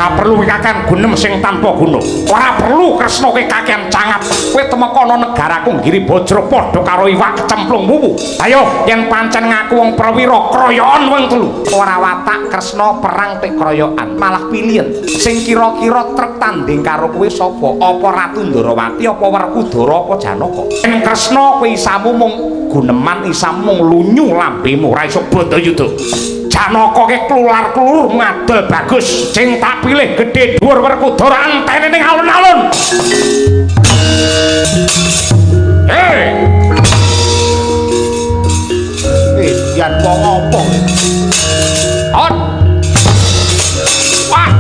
ora perlu kakean gunem sing tanpa guna. Ora perlu Kresna kowe kakean cangap. Kowe temekono negaraku Giri Bajra padha karo iwak kecemplung wuwu. Ayo yen pancen ngaku wong prawira kroyokan wong telu. Ora watak Kresna perang tek kroyokan, malah pilihan. Sing kira-kira trep tanding karo kowe sapa? Apa Ratu Ndarawati apa Werkudara apa Janaka? Yen Kresna kowe isamu mung guneman, isamu mung lunyu lambemu, ora iso Bhandayuda. Janaka ke klular-klur ngadol bagus. Sing tak pilih gedhe dhuwur Werkudara antene ning alun-alun. Yan wong apa? Hot. Wah.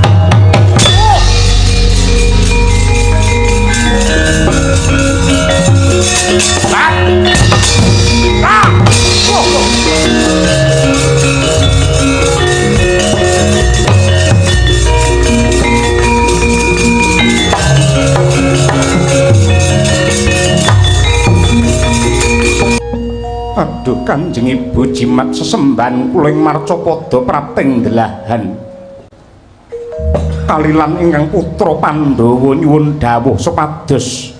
Lah. Lah. Aduh Kanjeng Ibu jimat sesembahan kula ing Marcapada prating delahan. Kalilan ingkang putra Pandhawa nyuwun dawuh supados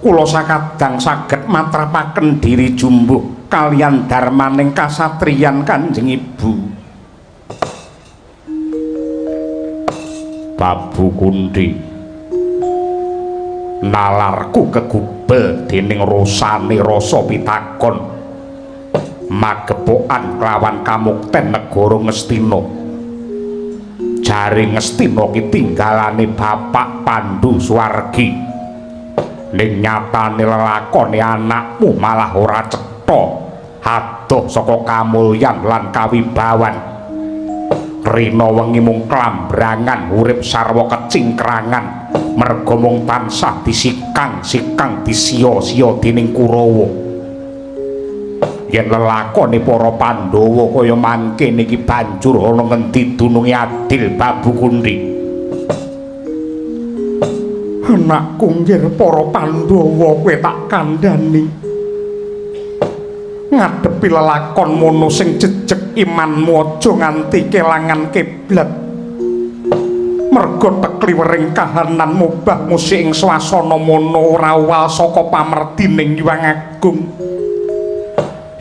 kula sakadang saged matrapaken diri jumbuh kaliyan darmaning kasatriyan Kanjeng Ibu. Babu Kunthi nalarku kegubel dening rasane rasa pitakon magepokan kelawan kamukten negara Ngastina. Jare Ngastina ki tinggalane bapak Pandhu Swargi. Ning nyatane lelakone anakmu malah ora cetha adoh saka kamulyan lan kawibawan. Rina wengi mung klambrangan urip sarwa kecingkrangan merga mung tansah disikang-sikang disia-sia dening Kurawa. Yen lelakone para Pandhawa kaya mangkene iki banjur ana ngendi dununge adil Babu Kunthi. Anakku nggih para Pandhawa kowe tak kandhani. Ngadepi lelakon mono sing jejeg imanmu aja nganti kelangan kiblat. Merga tekliwering kahanan mubah musik ing swasana mono ora uwal saka pamerdining Hyang Agung.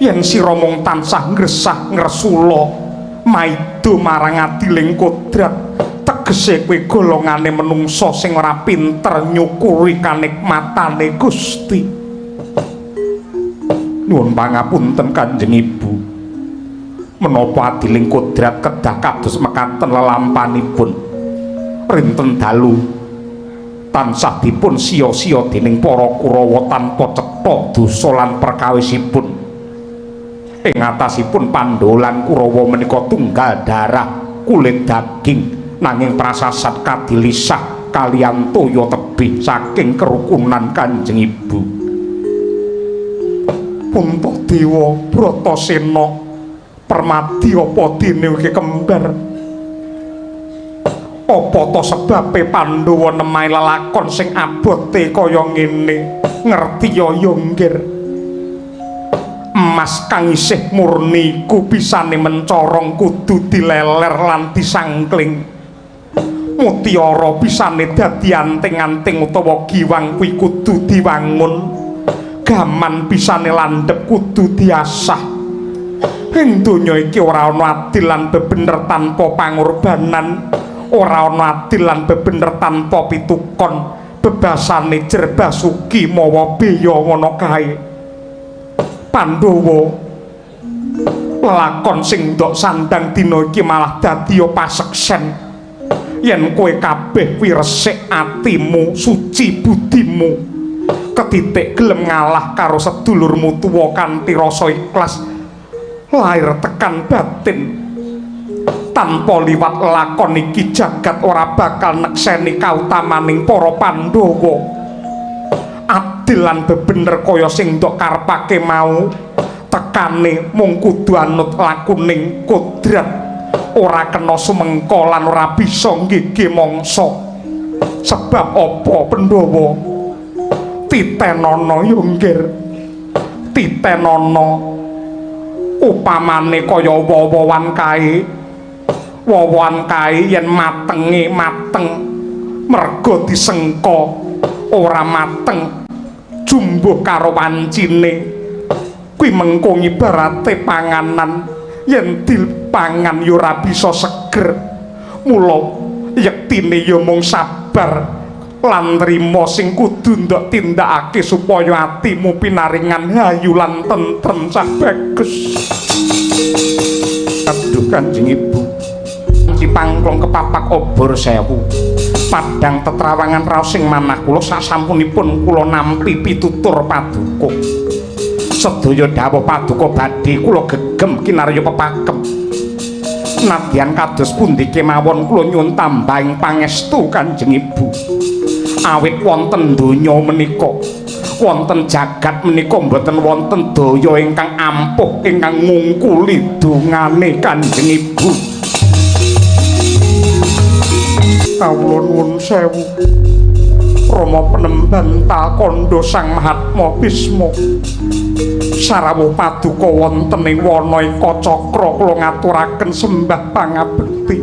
Yen sira mung tansah ngresah ngresula maido marang adiling kodrat tegese kowe golongane menungsa sing ora pinter nyukuri kanikmatane Gusti. Nuwun pangapunten Kanjeng Ibu, menapa adiling kodrat kedah kados mekaten lelampanipun rinten dalu tansah dipun sia-sia dening para Kurawa tanpa cetha dosa lan perkawisipun. Ing atasipun Pandhawa lan Kurawa menika tunggal darah kulit daging nanging prasasat kadilisah kaliyan toya tebih saking kerukunan Kanjeng Ibu. Puntadewa Bratasena Permadi apa dene iki kembar. Apa to sebabe Pandhawa nemahi lelakon sing abote kaya ngene? Ngerti ya nggir. Emas kang isih murni ku bisane mencorong kudu dileler lan disangkling. Mutiara bisane dadi anting-anting utawa giwang kuwi kudu diwangun. Gaman bisane landhep kudu diasah. Ing donya iki ora ana adil lan bebener tanpa pangorbanan, ora ana adil lan bebener tanpa pitukon. Bebasane Jerbasuki mawa beya ngono kae. Pandhawa lelakon sing ndok sandang dina iki malah dadi paseksen yen kowe kabeh kuwi resik atimu, suci budimu, ketitik gelem ngalah karo sedulurmu tuwa kanthi rasa ikhlas lahir tekan batin. Tanpa liwat lakon iki jagat ora bakal nekseni kautamaning para Pandhawa. Adil lan bebener kaya sing ndok karepake mau, tekane mung kudu anut lakuning kodrat, ora kena sumengka lan ora bisa nggege mangsa. Sebab apa Pandhawa? Titenana yo nggir. Titenana upamane kaya wawawan kae, wawan kae yen matenge mateng merga disengka ora mateng jumbuh karo wancine kuwi mengko ibarate panganan yen dipangan ya ora bisa seger mula yektine ya mung sabar lan nrimo sing kudu ndok tindakake supaya atimu pinaringan hayu lan tentrem sak bagus. Aduh Kanjeng Ibu, Cipangklong kepapak obor sewu padang tetrawangan raos sing manah kula sasampunipun kula nampi pitutur paduka sedaya dawuh paduka badhe kula gegem kinarya pepakem. Nadyan kados pundi kemawon kula nyuwun tambahing pangestu Kanjeng Ibu. Awit wonten donya menika wonten jagat menika mboten wonten daya ingkang ampuh ingkang ngungkuli dongane Kanjeng Ibu. Kawula nuwun sewu Rama Penemban Talkanda Sang Mahatma Bisma sarawuh paduka wonten ing wana Eka Cakra kula ngaturaken sembah pangabekti.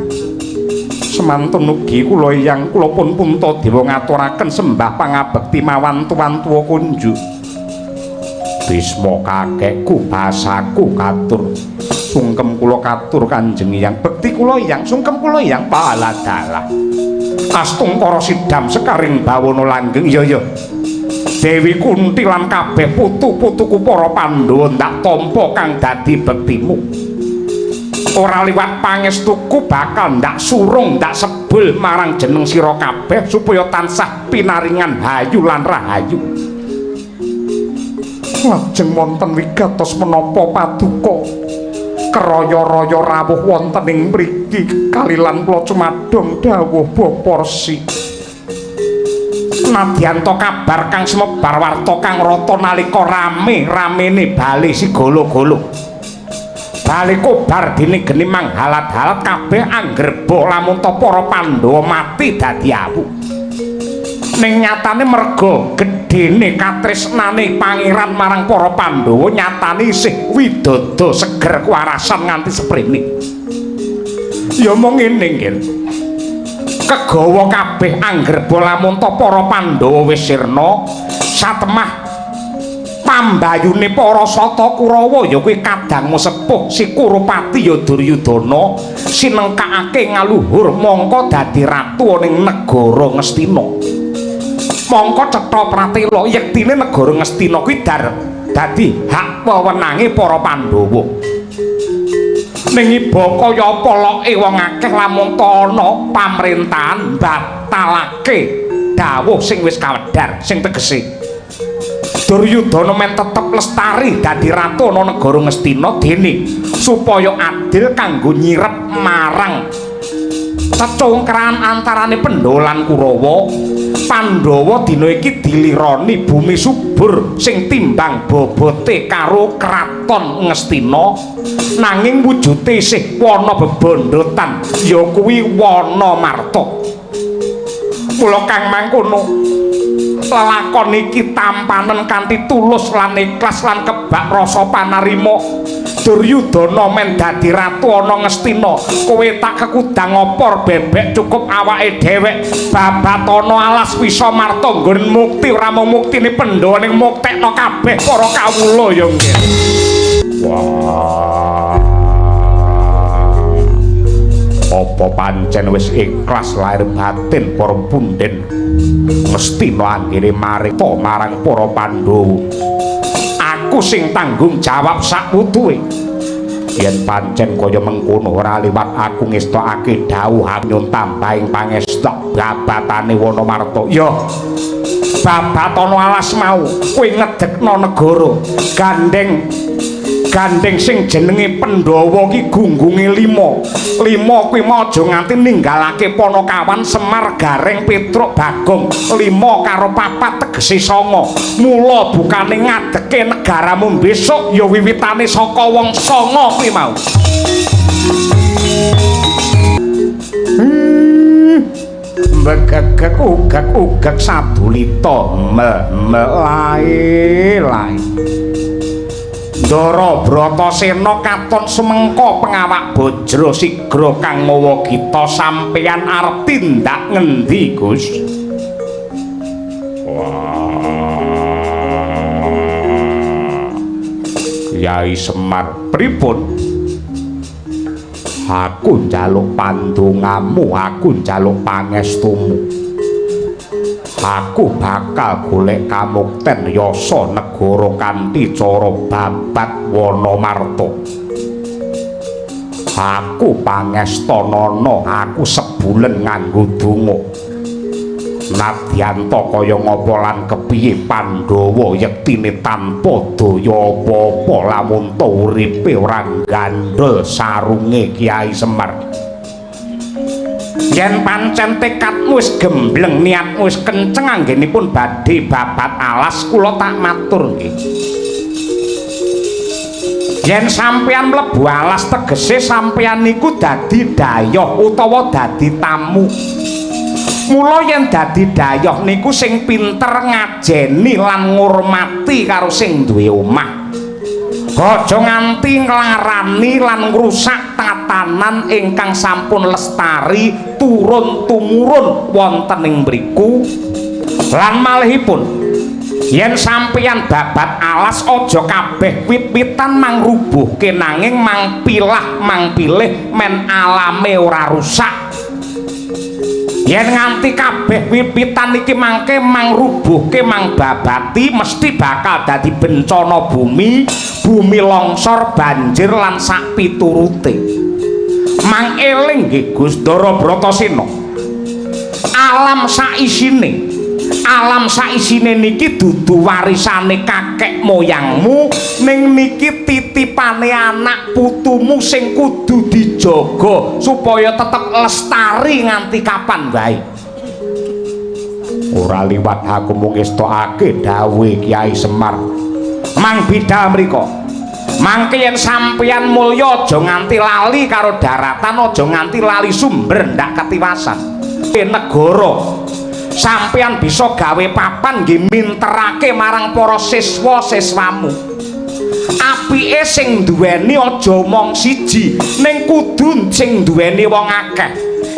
Semantun ugi kula eyang kula pun Puntadewa ngaturaken sembah pangabekti mawan tuwan-tuwa kunjuk. Bisma kakekku basaku katur sungkem kula katur Kanjeng Hyang bekti kula Hyang sungkem kula Hyang paladalah Astungkara Sidam sekaring bawana langgeng ya Dewi Kunti lan kabeh putu-putuku para Pandhawa ndak tampa kang dadi bektimu. Ora liwat pangestuku bakal ndak surung ndak sebul marang jeneng sira kabeh supaya tansah pinaringan hayu lan rahayu. Lajeng wonten wigatos menapa paduka keraya-raya rawuh wonten ing mriki kalilan kula cumadong dawuh Baporsi. Nadyan to kabar kang semebar warta kang rata nalika rame-ramene bali sigala-gala. Bali kobar dene geni manghalat-halat kabeh anggerba lamun to para Pandhawa mati dadi awu. Ning nyatane merga gedhene katresnane pangeran marang para Pandhawa nyatane isih widada seger kewarasan nganti seprene. Ya mung ngene nggih. Kegawa kabeh anggerba lamun to para Pandhawa wis sirna satemah pambayune para Sata Kurawa ya kuwi kadangmu sepuh si Kurupati ya Duryudana sinengkakake ngaluhur mangka dadi ratu ning negara Ngastina. Mangka cetha pratela yektine negara Ngastina kuwi dadi hak wewenange para Pandhawa. Ning iba kaya apa loke wong akeh lamun ana pamrentahan batalake dawuh sing wis kawedhar sing tegese Duryudana men tetep lestari dadi ratu ana negara Ngastina dene supaya adil kanggo nyirep marang cecongkrahan antarane Pandhawa lan Kurawa. Pandhawa dina iki dilironi bumi subur sing timbang bobote karo kraton Ngastina nanging wujute isih wana bebondotan ya kuwi wana marta. Mula kang mangkono lelakon iki tampanen kanthi tulus lan ikhlas lan kebak rasa panarima. Duryudana men dadi ratu ana Ngastina kowe tak kekudang opor bebek cukup awake dhewek babatana alas wisa marta nggon mukti ora mung muktine Pandhawa ning muktekno kabeh para kawula ya nggih. Wah, apa pancen wis ikhlas lahir batin para punden Ngastina anggere marita marang para Pandhawa. Aku sing tanggung jawab sak putuhe. Yen pancen kaya mengkono ora liwat aku ngestokake dawuh nyun tambahing pangestok babatane Wanamarta. Ya babatana alas mau kowe ngedekno negara gandeng sing jenenge Pandhawa ki gunggunge 5 kuwi aja nganti ninggalake Panakawan Semar Gareng Petruk Bagong 5 karo 4 tegese 9 mula bukane ngadeke negaramu besok ya wiwitane saka wong 9 kuwi mau. Begegek sadulita melai-lai Ndara Bratasena katon sumengka pengawak Bajra Sigra kang mawa gita sampeyan arep tindak ngendi Gus? Kyai Semar, pripun? Aku njaluk pandongamu, aku njaluk pangestumu. Aku bakal golek kamukten yasa negara kanthi cara babat Wanamarta. Aku pangestanana, aku sebulen nganggo donga. Nadyan kaya ngapa lan kepiye Pandhawa yektine tanpa daya apa-apa lamun ta uripe ora gandhol sarunge Kyai Semar. Yen pancen tekadmu wis gembleng, niatmu wis kenceng anggenipun badhe babat alas, kula tak matur nggih. Yen sampeyan mlebu alas tegese sampeyan niku dadi dayoh utawa dadi tamu. Mula yen dadi dayoh niku sing pinter ngajeni lan ngurmati karo sing duwe omah. Aja nganti nglarani lan ngrusak tatanan ingkang sampun lestari turun tumurun wonten ing mriku. Lan malihipun yen sampeyan babat alas aja kabeh wit-witan mangrubuhke nanging mangpilah mangpilih men alame ora rusak. Yen nganti kabeh wit-witan iki mangke mangrubuhke mangbabati mesti bakal dadi bencana bumi, bumi longsor, banjir lan sak piturute. Mang eling nggih Gus Ndara Bratasena. Alam saisine niki dudu warisane kakek moyangmu, ning niki titipane anak putumu sing kudu dijaga supaya tetep lestari nganti kapan wae. Ora liwat aku mung ngestokake dawuhe Kyai Semar. Mang bidal mriko. Mangke yen sampeyan mulya aja nganti lali karo daratan, aja nganti lali sumber ndak ketiwasan. Negara sampeyan bisa gawe papan nggih minterake marang para siswa-siswamu. Apike sing duweni aja mong siji, ning kudu sing duweni wong akeh.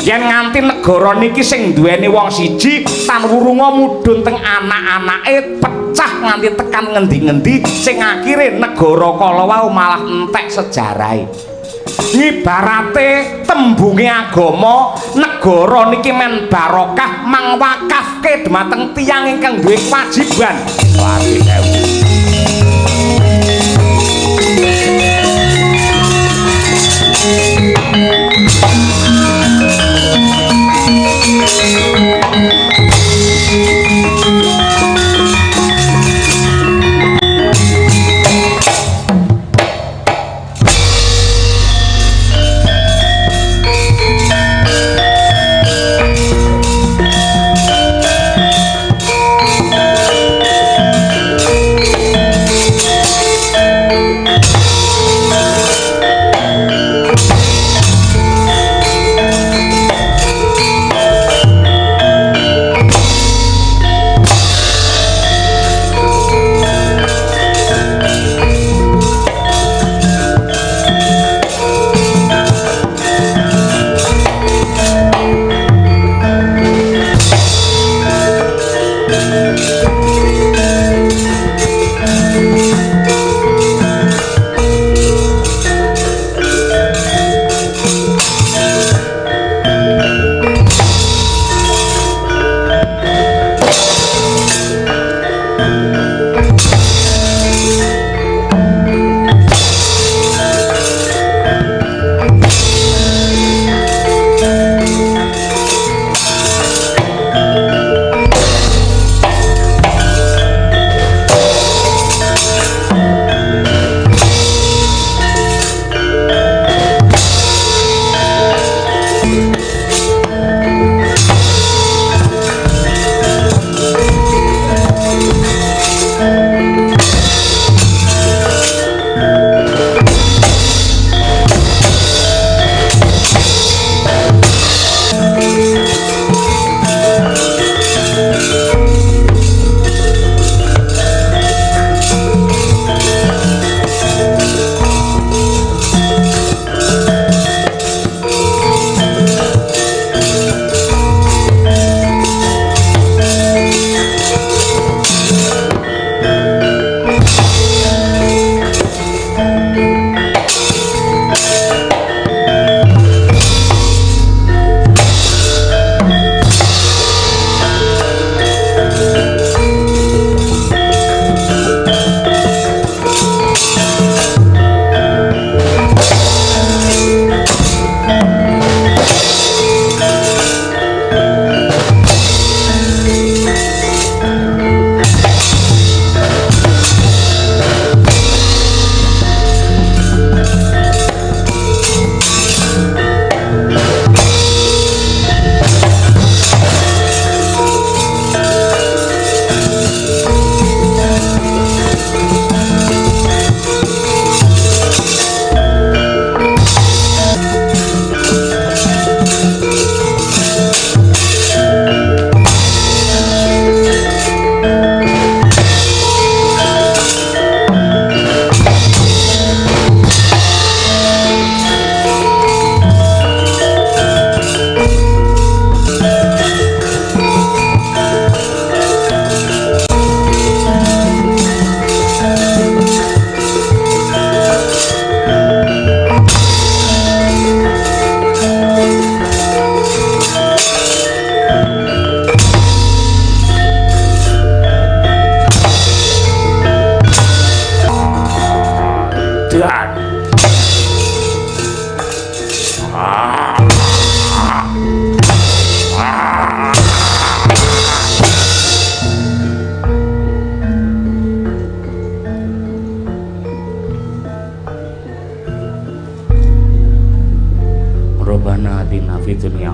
Yen nganti negara niki sing duweni wong siji, tan wurunga mudhun teng anak-anake pecah nganti tekan ngendi-ngendi sing akhire negara kala wau malah entek sejarahe. Ngibarate tembunge agama negara niki men barokah mangwakafke dhumateng tiyang ingkang duwe kewajiban.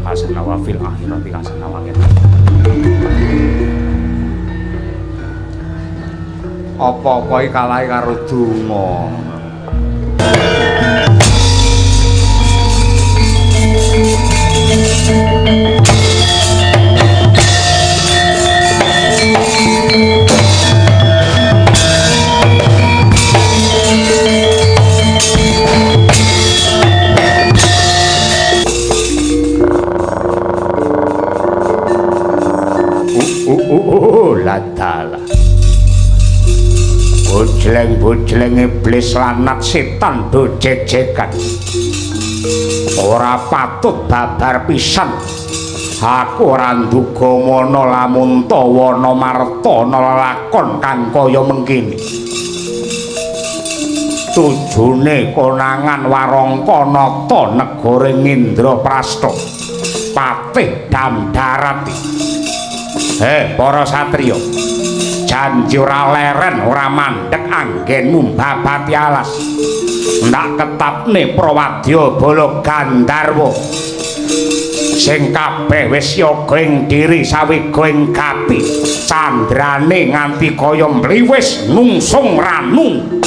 hasanah wa fil akhirati hasanah wa qina. Apa-apa iki kalahe karo donga. Ladala bojleng-bojleng iblis lanat setan do jejekan ora patut babar pisan aku ora nduga mana lamun tawana martana lakon kang kaya mengkini tujune konangan warangka nata negara Indraprastha patih Damdarati. Para satriya janji ora leren ora mandhek anggenmu babati alas ndak ketapne Prawadya Bala Gandharwa sing kabeh wis yoga ing diri sawiga ing gati candrane nganti kaya mliwis nungsung ranung.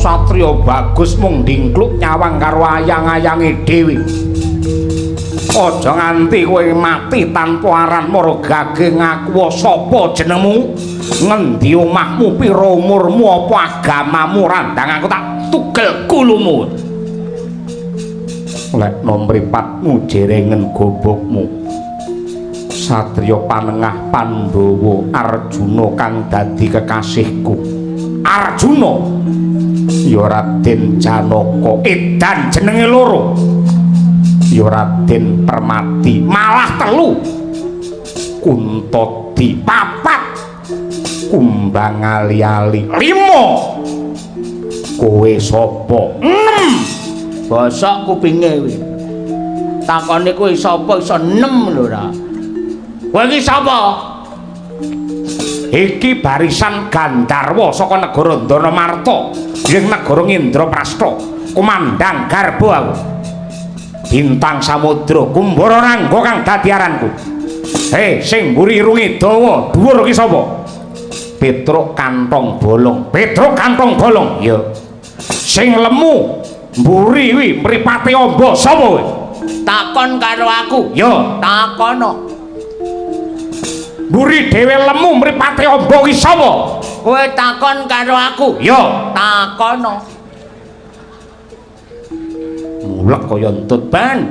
Satria bagus mung dingkluk nyawang karo ayang-ayange dhewe. Aja nganti kowe mati tanpa aran margage ngaku sapa jenengmu, ngendi omahmu, pira umurmu, apa agamamu, randang aku tak tugel kulumu. Lek nomripatmu jerengen gobokmu. Satria panengah Pandhawa Arjuna kang dadi kekasihku. Arjuna ya Raden Janaka edan jenenge loro ya Raden Permati malah telu Kuntadi papat Kumbang ali-ali 5 kowe sapa 6 bosok kupinge kuwi takone kowe sapa iso 6 lho ra kowe iki sapa iki barisan Gandharwa saka negara Danamarta ing negara Indraprastha kumandang garba aku bintang samudra kumbara rangga kang dadi aranku. Sing mburi irunge dawa dhuwur iki sapa? Petruk Kantong Bolong. Petruk Kantong Bolong ya. Sing lemu mburi kuwi mripate amba sapa kowe? Takon karo aku. Ya, takono. Mburi dhewe lemu mripate amba ki sapa? Kowe takon karo aku. Ya, takono. Mulek kaya entut ban.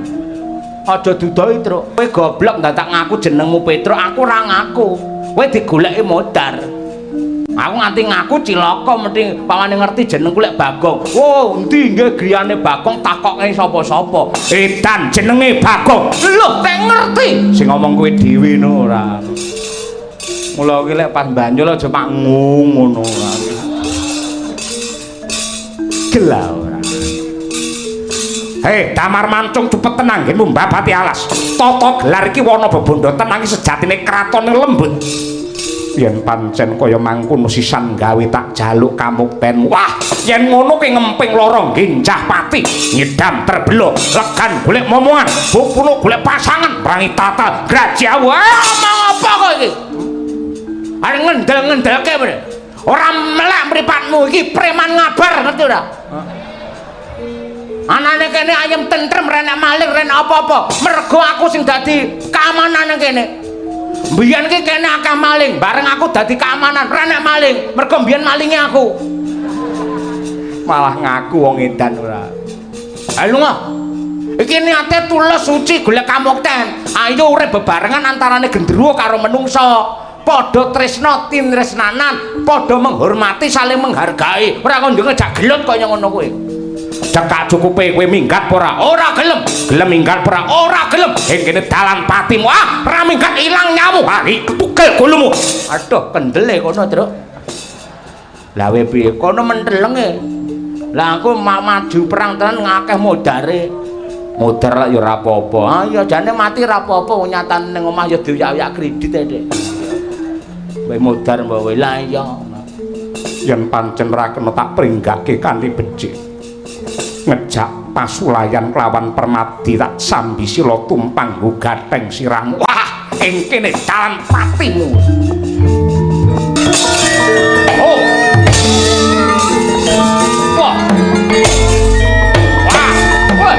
Aja dudohi, Truk. Kowe goblok ndak tak ngaku jenengmu Petruk, aku ora ngaku. Kowe digoleki modar. Aku nganti ngaku cilaka mesti pawane ngerti jenengku lek Bagong. Oh, endi nggih griyane Bagong takokke sapa-sapa. Edan jenenge Bagong. Lho, tak ngerti. Sing ngomong kowe dhewe no ora. Mula iki lek pas banjul aja mak ngono ora. Gela ora. Damar mancung cepet tenang nggih mbabati alas. Tata gelar iki wana bebondo tenang sejatine kratone lembut. Yen pancen kaya mangkono sisan gawe tak jaluk kamukten. Wah, yen ngono ki ngemping lorong ginjah pati, nyedam terbelo, legan golek momongan, bupuno golek pasangan, brangi tata grajawa. Omong apa kok iki? Are ngendel-ngendelke bener. Ora melek mripatmu iki preman ngabar ngerti ora? Anane kene ayem tentrem renek maling renek apa-apa. Mergo aku sing dadi keamanan kene. Mbiyen ki kene akeh maling, bareng aku dadi keamanan renek maling. Mergo mbiyen malinge aku. Malah ngaku wong edan ora. Ayo lunga. Iki niate tulus suci golek kamukten. Ayo urip bebarengan antarane gendruwo karo menungsa. Padha tresna tinresnanan, padha menghormati saling menghargai. Ora kok njenge jak gelut kaya ngono kuwi. cekak cukupe kowe minggat ora gelem minggat ora gelem ing kene dalan patimu ra minggat ilang nyamu tugel gulumu aduh kendele kono Truk lawe piye kono mentelenge lah aku maju perang tenan ngakeh modare modar lah ya ora apa-apa ya jane mati ra apa-apa nyatane ning omah ya diuyak-uyak kredit e Dik kowe modar mbok wae lah iya yen pancen ra kena tak pringgake kanthi becik ngejak pasulayan kelawan permadi tak sambi sila tumpang gatheng sirahmu wah ing kene dalan patimu oh wah wah wah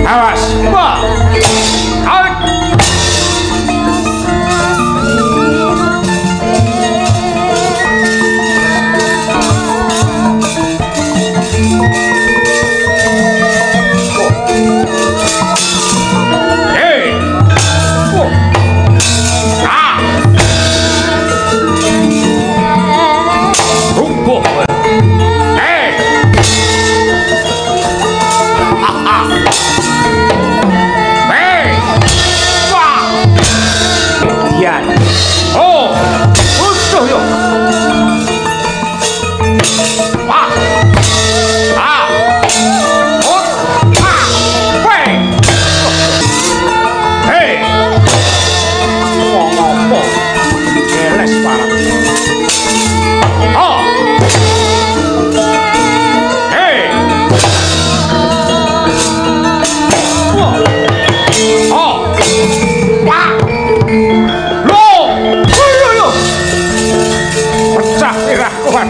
awas wah out hey ah rubuh hey Yan. Oh, utuh yo. Ah, ah, oh, ah, wey. Hey, ngopo? Jeles parah. Oh, hey. Oh, wah. Pecah irah kuat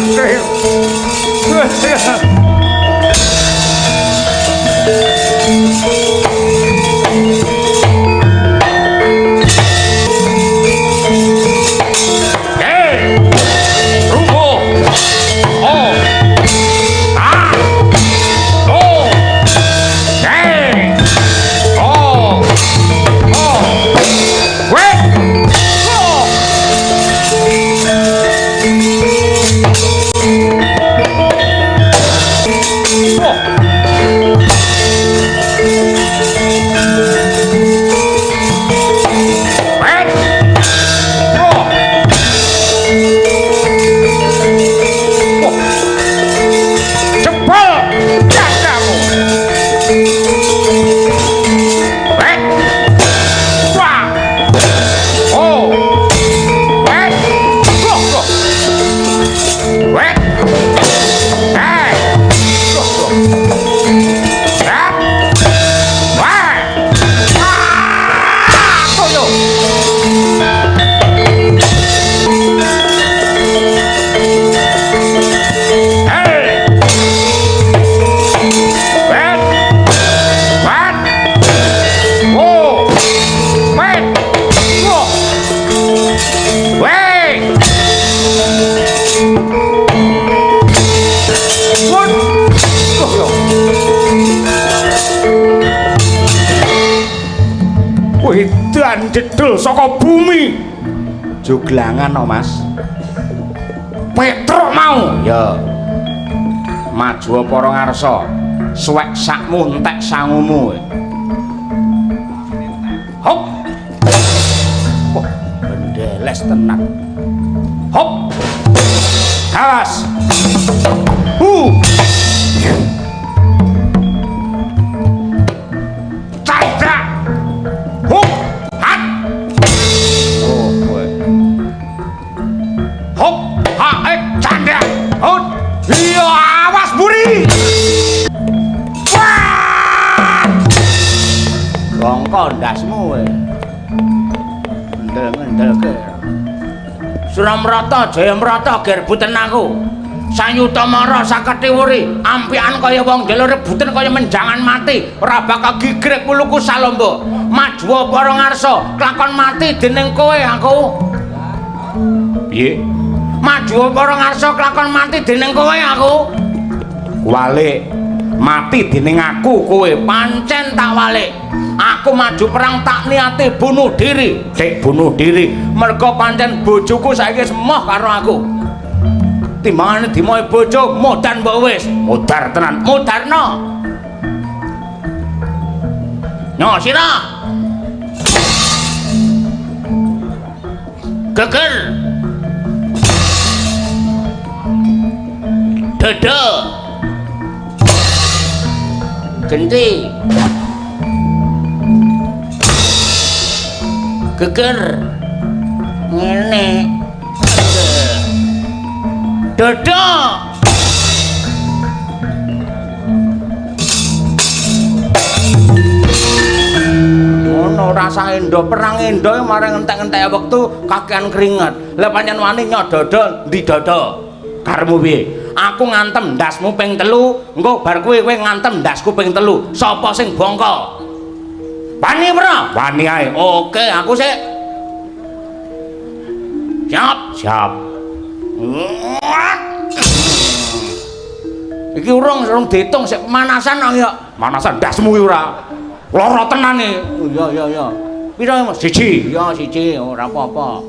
Edan jedul saka bumi. Joglangan no Mas. Petruk mau. Ya. Maju para ngarsa. Suwek sakmu entek sangumu. Hop. Wah, bendeles tenan. Hop. Awas. Cakrak. Hop. Hat. Oh, kowe. Hop. Ha, candra. Hop. Iya, awas buri. Wah. Bongko ndasmu kowe. Ndel-ndel ke. Suramrata, Jayamrata ger buten aku. Sanyuta mara saketiwuri, ampian kaya wong njaluk rebutan kaya menjangan mati, ora bakal gigrek muluku salomba. Maju para ngarsa, klakon mati dening kowe aku. piye? Maju apa ora ngarsa kelakon mati dening kowe aku? Walik. Mati dening aku kowe pancen tak walik. Aku maju perang tak niate bunuh diri. Sik bunuh diri mergo pancen bojoku saiki wis emoh karo aku. Timbangane dimoe bojo modan mbok wis. Modar tenan, modarno. Nyo sira. Geger. Dada. Genti. Geger. Ngene. Dada. Ngono rasa endo perang endo marang entek-entek wektu kakean keringet. Lah pancen wani nyok dada ndi dada. Karemu piye? Aku ngantem ndasmu ping 3, engko bar kowe ngantem ndasku ping 3. Sapa sing bongko? Wani ora? Wani ae. Oke, aku sik. Siap. Iki urung diitung sik pemanasan kok ya. Manasan ndasmu iki ora. Lara tenane. Iya. Pira Mas? 1. Ya 1, ora apa-apa.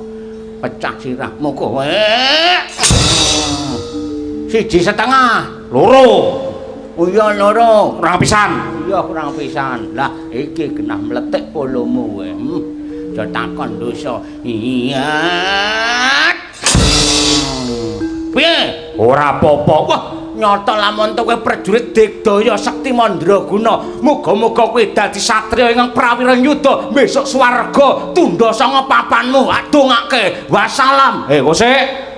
Pecah sirahmu kowe. 1,5. 2. Oh iya loro. Kurang pisan. Iya kurang pisan. Lah iki genah mletik polomu kowe. Aja takon dosa. Iya. Piye? Ora apa-apa. Wah, nyata lamun kowe prajurit Digdaya Sekti Mandraguna. Muga-muga kowe dadi satriya ingkang prawira yuda besok swarga tundha sanga papanmu. Adongake. Wassalam. Kok sik?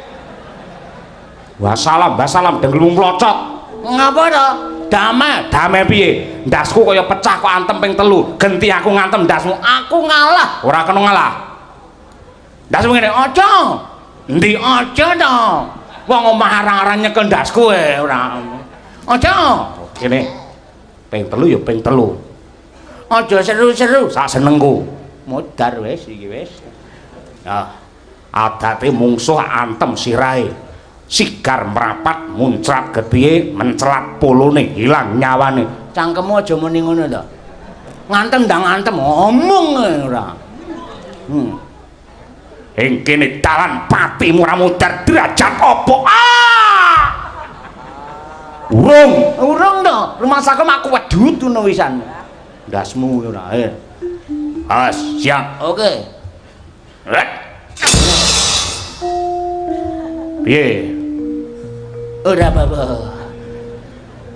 Wassalam dengelmu mlocot. Ngapa to? Damai piye? Ndasku kaya pecah kok antem ping 3. Genti aku ngantem ndasmu. Aku ngalah. Ora kena ngalah. Ndasmu ngene, aja. Endi aja to? Wong omah arang-arang nyekel ndasku ora. Aja. Kene. Ping 3 ya ping 3. Aja seru-seru, sak senengku. Modar wis iki wis. Ya. Adate mungsuh antem sirahe. Sigar merapat muncrat getihe mencelat polone hilang nyawane. Cangkemmu aja muni ngono to. Ngantem ndang ngantem omong ora. Ing kene dalan patimu ora mudar derajat apa? Urung to. Rumah sakem aku wedhut ngono wisan. Ndasmu ora. Siap. Oke. Piye? Ora apa-apa.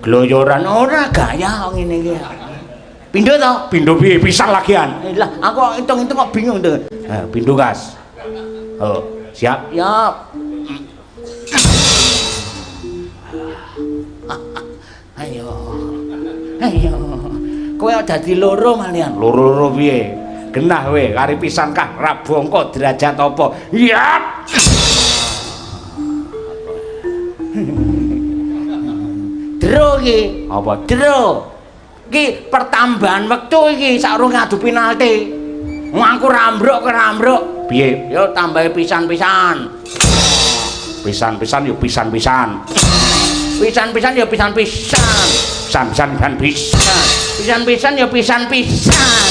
Gloyoran ora gaya ngene iki. Pindho to? Pindho piye pisan lagian? Lah aku hitung-hitung kok bingung to. Pindho gas. Siap. Ayo. Kowe dadi loro malian. Loro piye? Genah kowe kari pisan kah rabangka derajat apa? Yap. Dro iki. Apa dro? Iki pertambahan wektu iki saurung ngadu penalti. Aku rambruk ke rambruk. Piye? Yo tambahi pisan-pisan. Pisan-pisan yo pisan-pisan. Pisan-pisan yo pisan-pisan. Pisan-pisan kan pisan. Pisan-pisan yo pisan-pisan.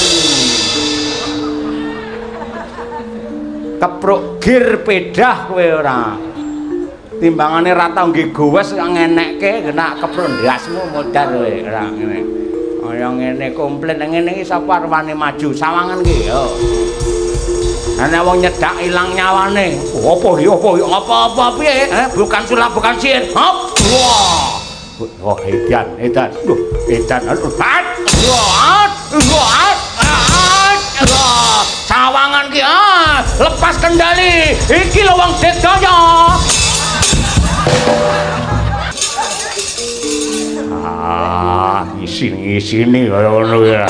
Kepruk gir pedah kowe ora. Timbangane ra tau nggih gowes ngenekke genak kepruk ndasmu modar kowe ora ngene. Kaya ngene komplit ngene iki sapa arwane maju sawangan ki yo. Ana wong nyedak ilang nyawane. Apa piye? Bukan sulap bukan sihir. Hop. Wah. Oh edan. Duh, edan. Sawangan ki lepas kendali. Iki lho wong Digdaya. Isini kaya ngono ya.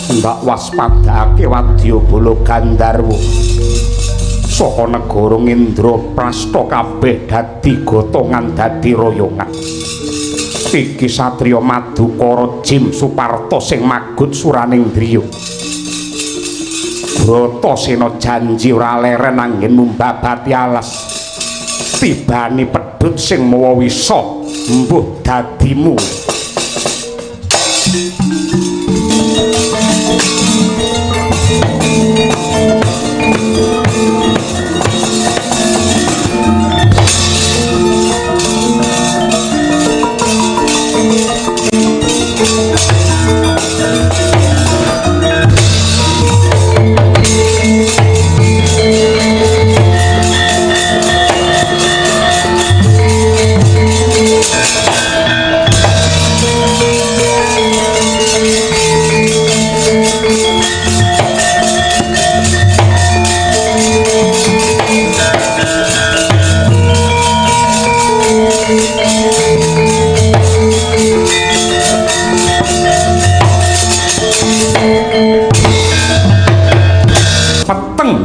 ndak waspadake Wadyabala Gandharwa saka negara Indraprastha kabeh dadi gotongan dadi royongan. Iki satriya Madukara Jim Suparto sing magut suraning driya. Bratasena janji ora leren anggen mumbabati alas. Tibani pedhut sing mawa wisa mbuh dadimu.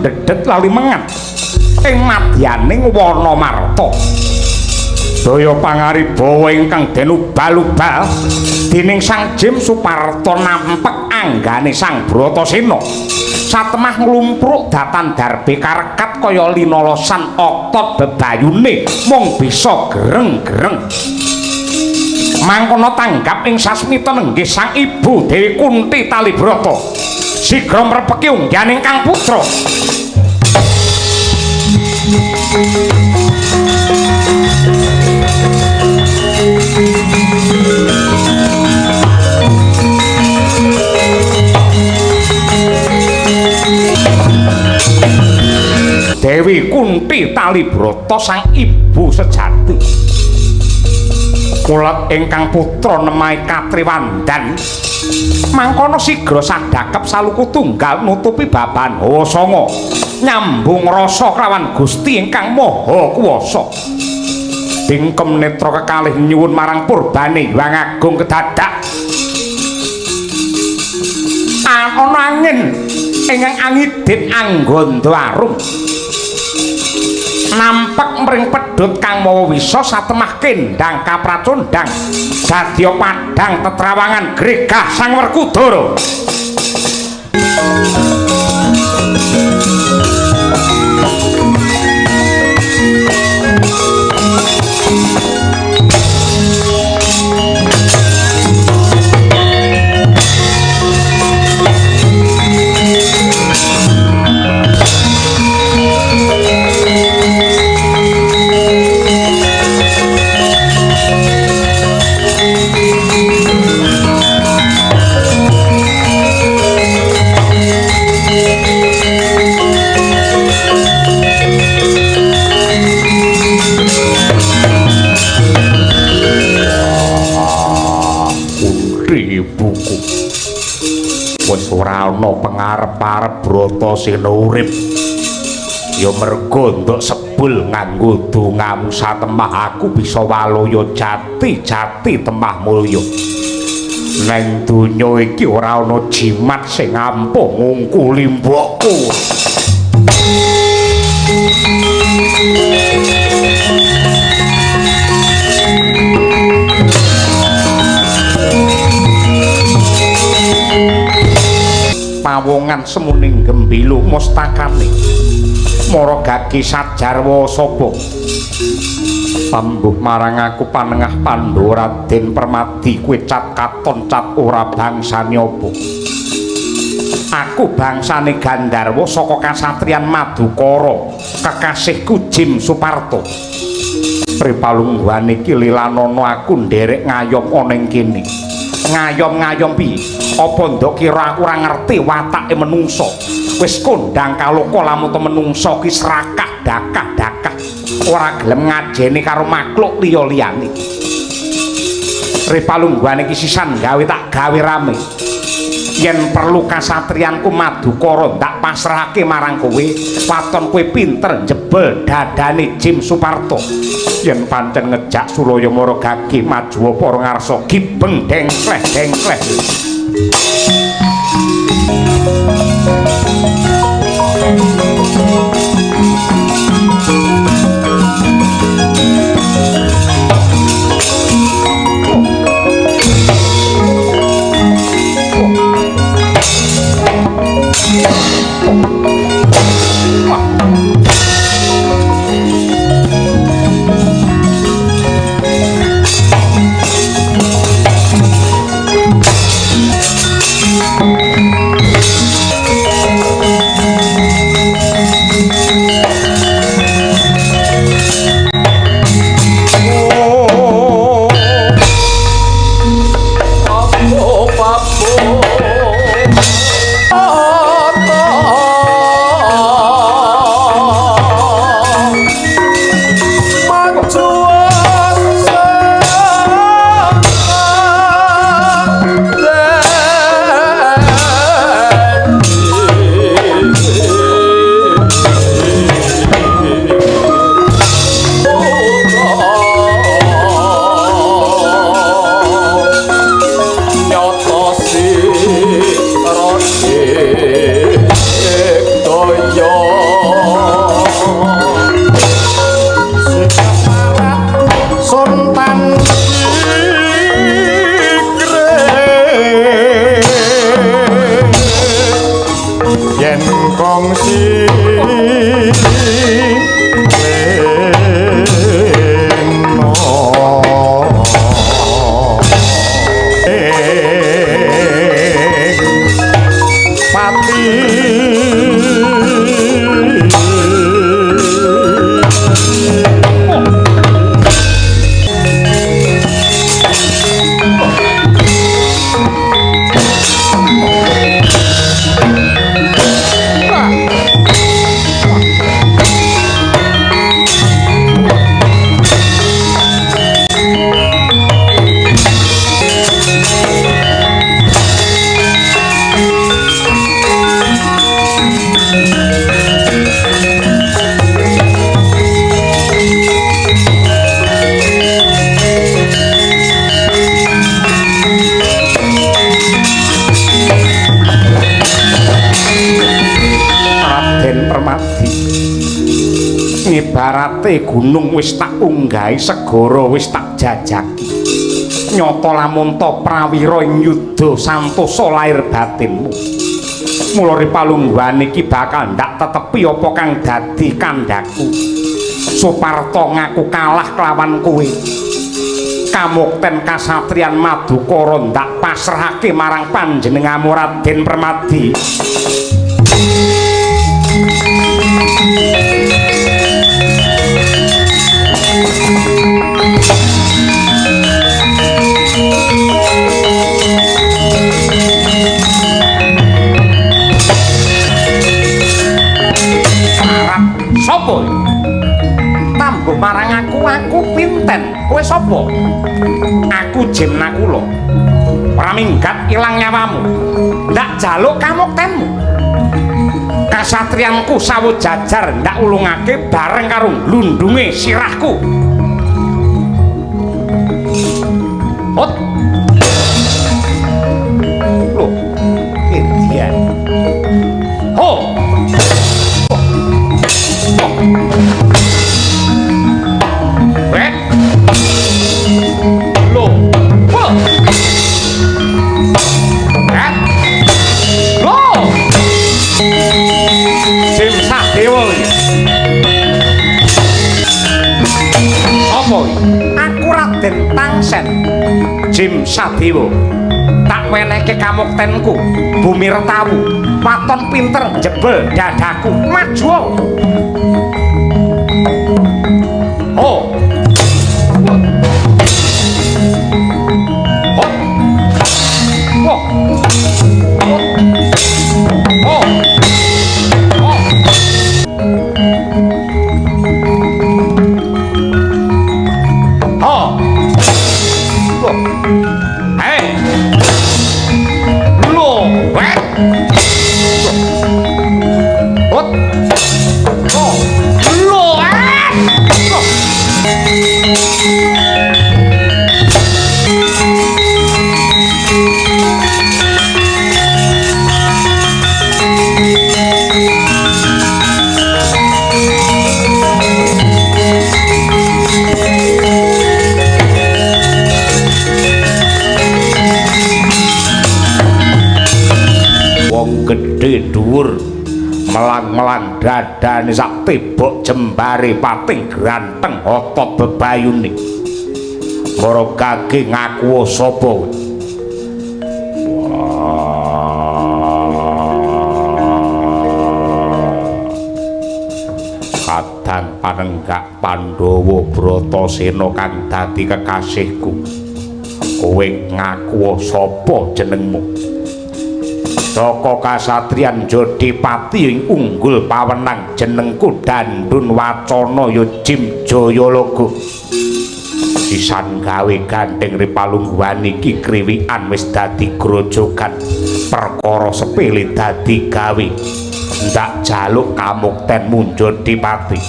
Dedet lali mengat ing madyaning Wanamarta. Daya pangaribawa ingkang den ubal-ubal dening Sang Jim Suparto nampek anggane Sang Bratasena. Satemah nglumpruk datan darbe karekat kaya linolosan otot bebayune mung bisa gereng-gereng. Mangkono tanggap ing sasmita nenggih Sang Ibu Dewi Kunti Talibrata. Sigra mrepeki ungganing Kang Putra. Dewi Kunti Talibrata sang ibu sejati. Kulat ingkang putra nemahe Katriwandan. Mangkono sigra sadhakep saluku tunggal nutupi baban Hawa Sanga. Nyambung rasa kelawan Gusti ingkang Maha Kuwasa. Bingkem netra kekalih nyuwun marang purbane Hyang Agung kedadak. Ana angin ingkang angidit angganda arum. Nampek mring pedhut kang mawa wisa satemah kendang kapracondang dadya padhang tetrawangan gregah Sang Werkudara. Wis ora ana pangarep-arep Bratasena urip ya mergo nduk sebul nganggo dongamu satemah aku bisa walaya jati-jati temah mulya. Neng donya iki ora ana jimat sing ampuh ngungkuli mbokku. Pawongan semuning gembilu mustakane mara gagi sajarwa sapa pambuh marang aku panengah Pandhawa Raden Permadi kowe cat katon cat ora bangsane apa aku bangsane Gandharwa saka kasatriyan Madukara kekasihku Jim Suparto pripalungguhan iki lilanana aku nderek ngayom ana ing kene ngayom-ngayom piye apa ndok kira aku ora ngerti watake menungso wis kondang kaloka lamun te menungso ki serakah dakah-dakah ora gelem ngajeni karo makhluk liya-liyane ripalungguhan iki sisan gawe tak gawe rame yen perlu kasatriyanku Madukara ndak pasrahake marang kowe waton kowe pinter jebel dadane Jim Suparto yen pancen ngejak Suraya Mara gagih maju para ngarsa gibeng dengkleh-dengkleh Ngibarate gunung wis tak unggahi, segara wis tak jajaki. Nyata lamun ta prawira ing yudha santosa lair batinmu. Mula ripalungguhan iki bakal ndak tetepi apa kang dadi kandhaku. Suparta ngaku kalah kelawan kowe. Kamukten kasatriyan Madukara ndak pasrahake marang panjenenganmu Raden Permadi. Sopo? Tambuh marang aku pinten? Kowe sapa? Aku Jemnakula. Ora minggat ilang nyawamu. Ndak jaluk kamuktenmu. Kasatriyanku sawu jajar ndak ulungake bareng karo glundunge sirahku. Hot. Loh, kedian. Ho. Aku Raden Tangsen Jim Sadewa, tak wenehke kamuktenku Bumi Retawu, waton pinter jebel dadaku. Maju. Oh. Gedhe dhuwur melang-melang dadane sak tebok jembare pating granteng hata bebayune. Para kage ngaku sapa? Wah. panenggak Pandhawa Bratasena kang dadi kekasihku. Kowe ngaku sapa jenengmu? Saka kasatriyan Jodipati ing unggul pawenang jenengku Dandun Wacana ya Jim Jayalaga. Sisan gawe Gandeng Ripalungguhan iki kriwikan wis dadi grojogan, perkara sepele dadi gawe. Ndak jaluk kamuktenmu Jodipati.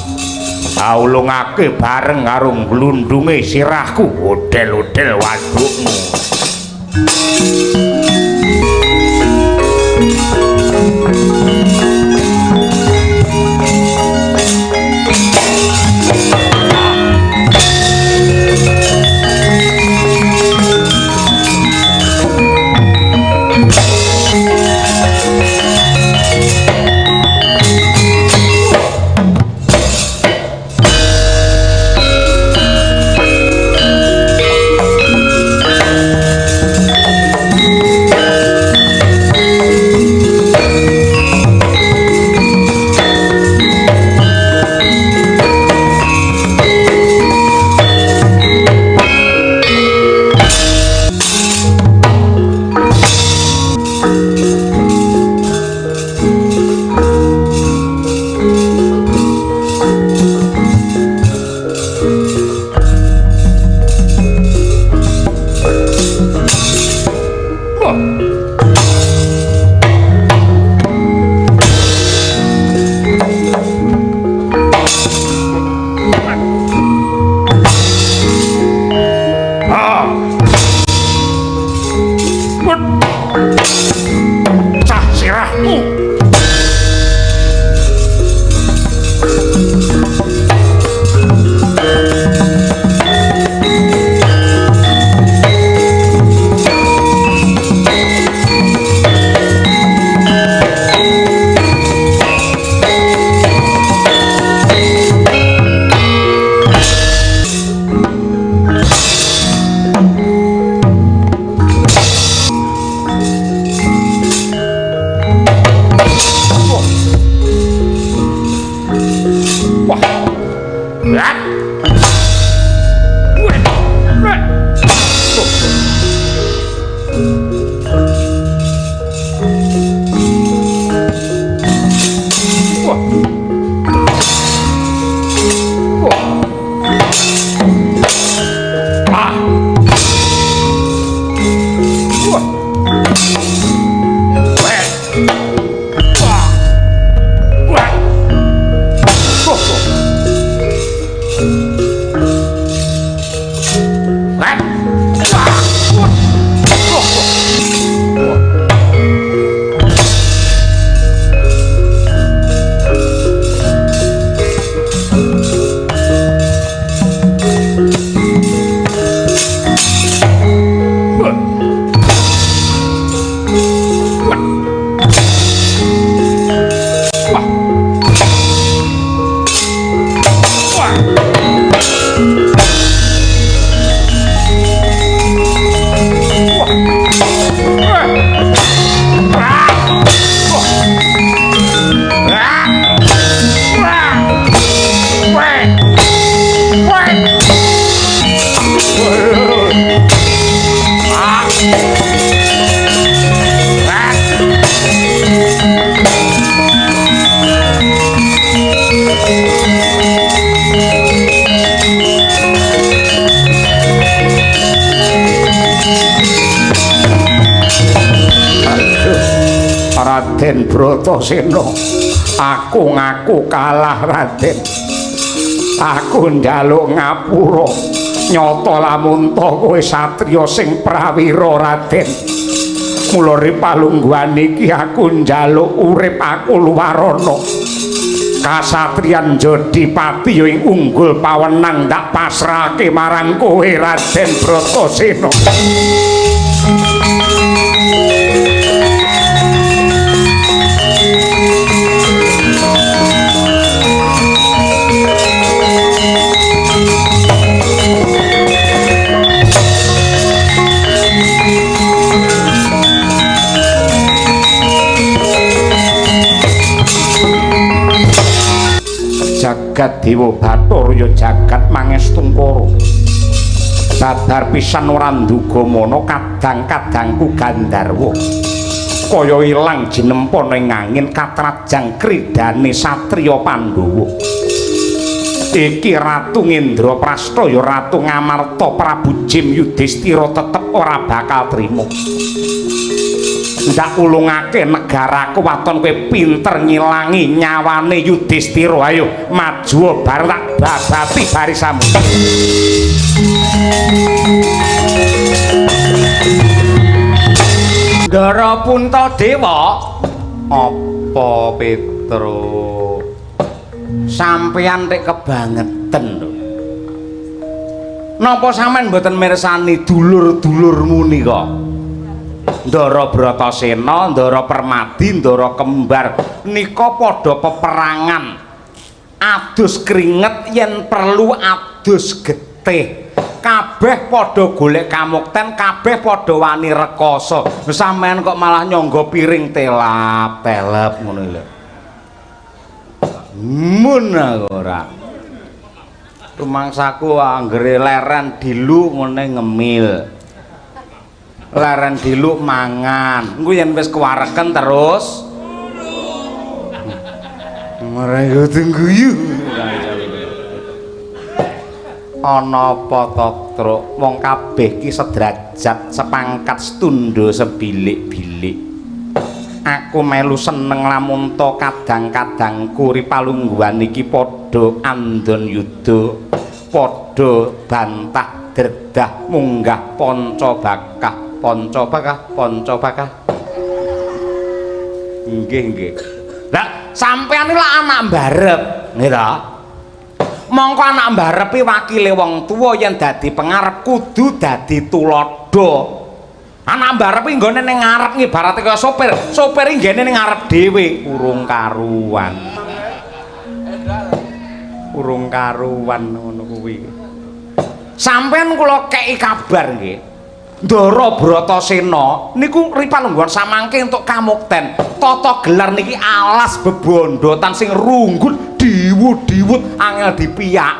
Aulungake bareng karo glundunge sirahku odel-odel wadukmu. Raden Bratasena, aku ngaku kalah Raden. Aku njaluk ngapura. Nyata lamun ta kowe satriya sing prawira Raden. Mula Ripalungguhan iki aku njaluk urip aku luwarana. Kasatriyan Jodipati ing unggul pawenang ndak pasrahake marang kowe Raden Bratasena. jagat dewa Bathara jagat mangestungkara babar pisan ora nduga mono kadang-kadangku Gandharwa kaya ilang jinempana ing angin katrajang kridane satriya Pandhawa iki Ratu Ngendraprastha ya Ratu Ngamarta Prabu Jim Yudhistira tetep ora bakal trima ndak ulungake negaraku waton kowe pinter ngilangi nyawane Yudhistira ayo maju bareng tak babati barisamu Ndara Puntadewa apa Petruk sampeyan tek kebangetan lho. Napa sampean mboten mirsani dulur-dulurmu nika? Ndara Bratasena, Ndara Permadi, Ndara Kembar nika padha peperangan. Adus keringet yen perlu adus getih. Kabeh padha golek kamukten, kabeh padha wani rekoso. Sampean kok malah nyangga piring telap-telep ngono lho. Mun ora rumangsaku anggere leren dilu ngene ngemil leren dilu mangan engko yen wis kewareken terus marang tungguyu ana apa to Truk wong kabeh ki sederajat sepangkat setundha sebilik-bilik aku melu seneng lamun to kadang-kadangku ripalungguhan iki padha andon yuda padha bantah dredah munggah Pancabakah nggih lah sampeyan iki lak anak mbarep nggih ta mongko anak mbarepi wakile wong tuwa yen dadi pengarep kudu dadi tuladha anak mbarep iki nggone ning ngarep ngibarate kaya sopir iki nggene ning ngarep dhewe urung karuan ngono kuwi sampean kula kei kabar nggih Ndara Bratasena niku ripalungguhan samangke entuk kamukten tata gelar niki alas bebondotan sing runggut diwut-diwut angel dipiyak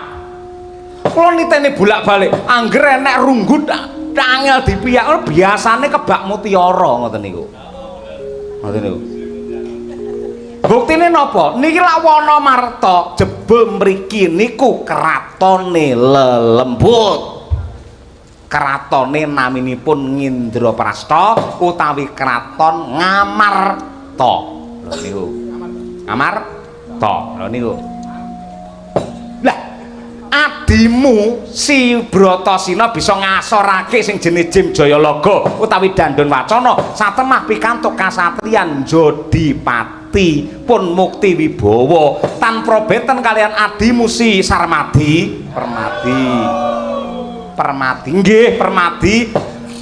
kula niteni bolak-balik angger enek runggut angel dipiyak biasane kebak mutiara ngoten niku. Buktine napa? Niki lak Wanamarta jebul mriki niku kratone Lelembut. Kratone naminipun Ngendraprastha utawi kraton Ngamarta. Lho niku. Ngamarta. Lho niku. Adimu si Bratasena bisa ngasorake sing jenenge Jim Jayalaga utawi Dandun Wacana satemah pikantuk kasatriyan Jodipati pun mukti wibawa tanpa beten kalian adimu si Sarmadi Permadi nggih Permadi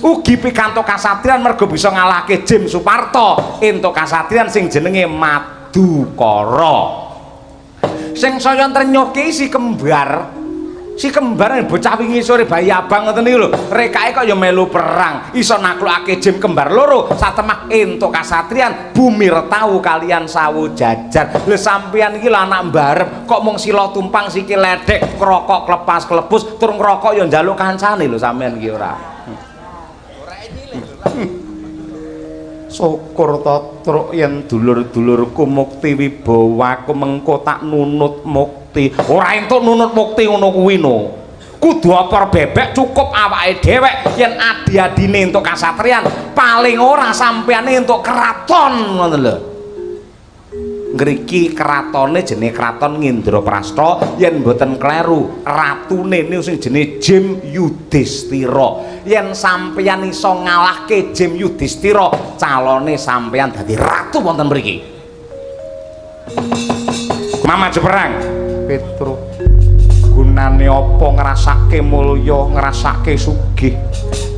ugi pikantuk kasatriyan mergo bisa ngalahke Jim Suparta entuk kasatriyan sing jenenge Madukara sing saya trenyuhke si kembar bocah wingi sore bayi abang ngoten niku lho rekake kok ya melu perang iso naklukake Jim kembar loro satemah entuk kasatriyan Bumirtawu kalian Sawu Jajar lho sampeyan iki lho anak mbarep kok mung sila tumpang sikil ledek ngrokok klepas klepus tur ngrokok ya njaluk kancane lho sampeyan iki ora syukur to Truk yen dulur-dulurku mukti wibawa aku mengko tak nunut mukti ora entuk nunut mukti ngono kuwi no kudu opor bebek cukup awake dhewek yen adi-adine entuk kasatriyan paling ora sampeyane entuk keraton ngoten lho ngriki keratone jenenge kraton Ngendraprastha yen mboten kleru ratune niku sing jenenge Jim Yudhistira yen sampeyan iso ngalahke Jim Yudhistira calone sampeyan dadi ratu wonten mriki Mama perang Petruk gunane apa ngrasake mulya ngrasake sugih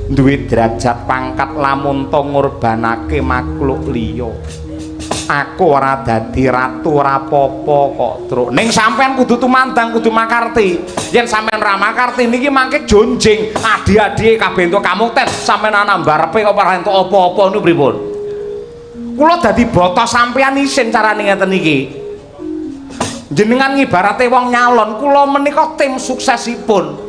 duwe derajat pangkat lamun to ngorbanake makhluk liya aku ora dadi ratu ora apa-apa kok Truk ning sampean kudu tumandang kudu makarti yen sampean ra makarti niki mangke jonjing adi-adike kabeh entuk kamukten sampean ana mbarepe kok ora entuk apa-apa niku pripun kula dadi botos sampean isin carane ngeten iki Jenengan ngibarate wong nyalon, kula menika tim suksesipun.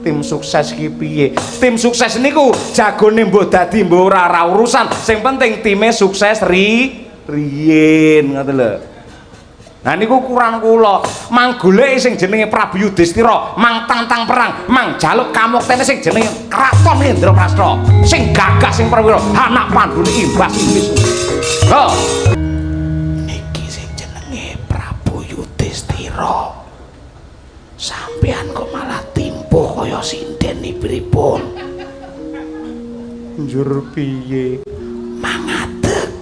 Tim sukses ki piye? Tim sukses niku jagone mbok dadi mbok ora urusan. Sing penting time sukses riyin ngoten lho. Nah niku kurang kula, mang goleki sing jenenge Prabu Yudhistira, mang tantang perang, mang jaluk kamuktene sing jenenge Kraton Indraprastha, sing gagah sing prawira, anak pandune Imbas Iblis. Ho. Niki sing jenenge Prabu Yudhistira. Sampeyan kok malah timpuh kaya sinden pripun? Njur piye? Mangadeg.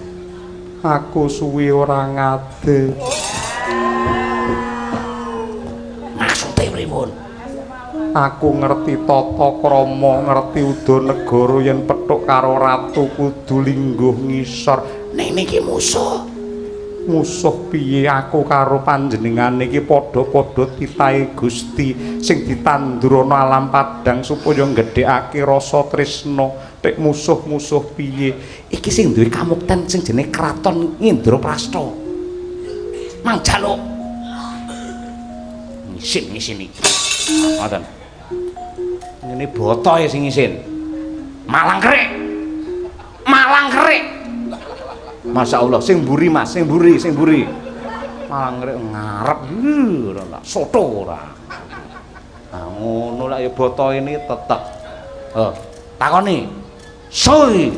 Aku suwi ora ngadeg. Aku ngerti tata krama, ngerti udanegara yen pethuk karo ratu kudu lingguh ngisor. Ning niki musuh. Musuh piye aku karo panjenengan iki padha-padha titahe Gusti sing ditandurana alam padang supaya nggedhekake rasa tresna. Nek musuh-musuh piye? Iki sing duwe kamukten sing jenenge Kraton Indraprastha. Mang jaluk. Ngisin-ngisini. Ngoten. Ini botohe sing ngisin. Malang kerik. Malang kerik. Masya Allah, sing mburi Mas, sing mburi. Malang kerik ngarep ora soto ora. Nah ngono lak ya botohe ini tetep. Takoni. Soy.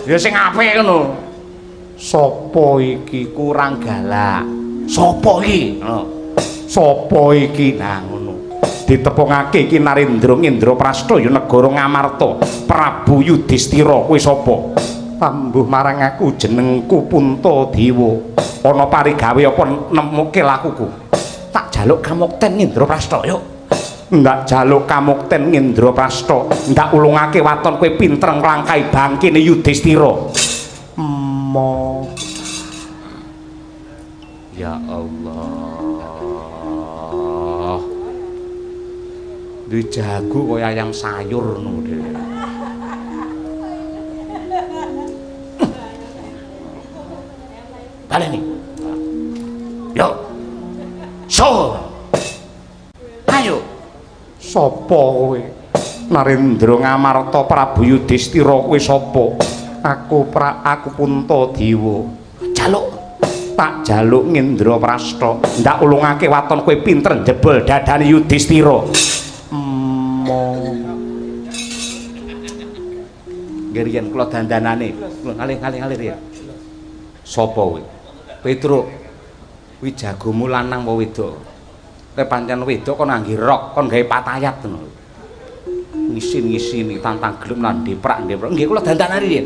Ya sing apik ngono. Sopo iki Kurang galak. Sopo iki? Sopo iki? Nah ngono. Ditepungake iki Narendra Indraprastha ya negara Ngamarta. Prabu Yudhistira kuwi sapa? Pambuh marang aku jenengku Puntadewa. Ana parigawe apa nemuke lakuku? Tak jaluk kamukten Indraprastha yuk. Ndak jaluk kamukten Indraprastha, ndak ulungake waton kowe pinter nglangkai bangkine Yudhistira. Ya Allah. Duwe jago kaya ayam sayur ngono dhewe. Baleni. Yo. So. Ayo. Sapa kowe? Narendra Ngamarta Prabu Yudhistira kowe sapa? Aku Puntadewa. Jaluk. Tak jaluk Indraprastha, ndak ulungake waton kowe pinter jebol dadane Yudhistira. Ngeriyen kula dandanane, ngalih-ngalih ya. Sapa kowe? Petruk. Kuwi jagomu lanang apa wedok? Nek pancen wedok kon ngangge rok, kon gawe patayat ngono. Ngisin-ngisini tantang gelem lan deprak. Nggih kula dandanane riyen.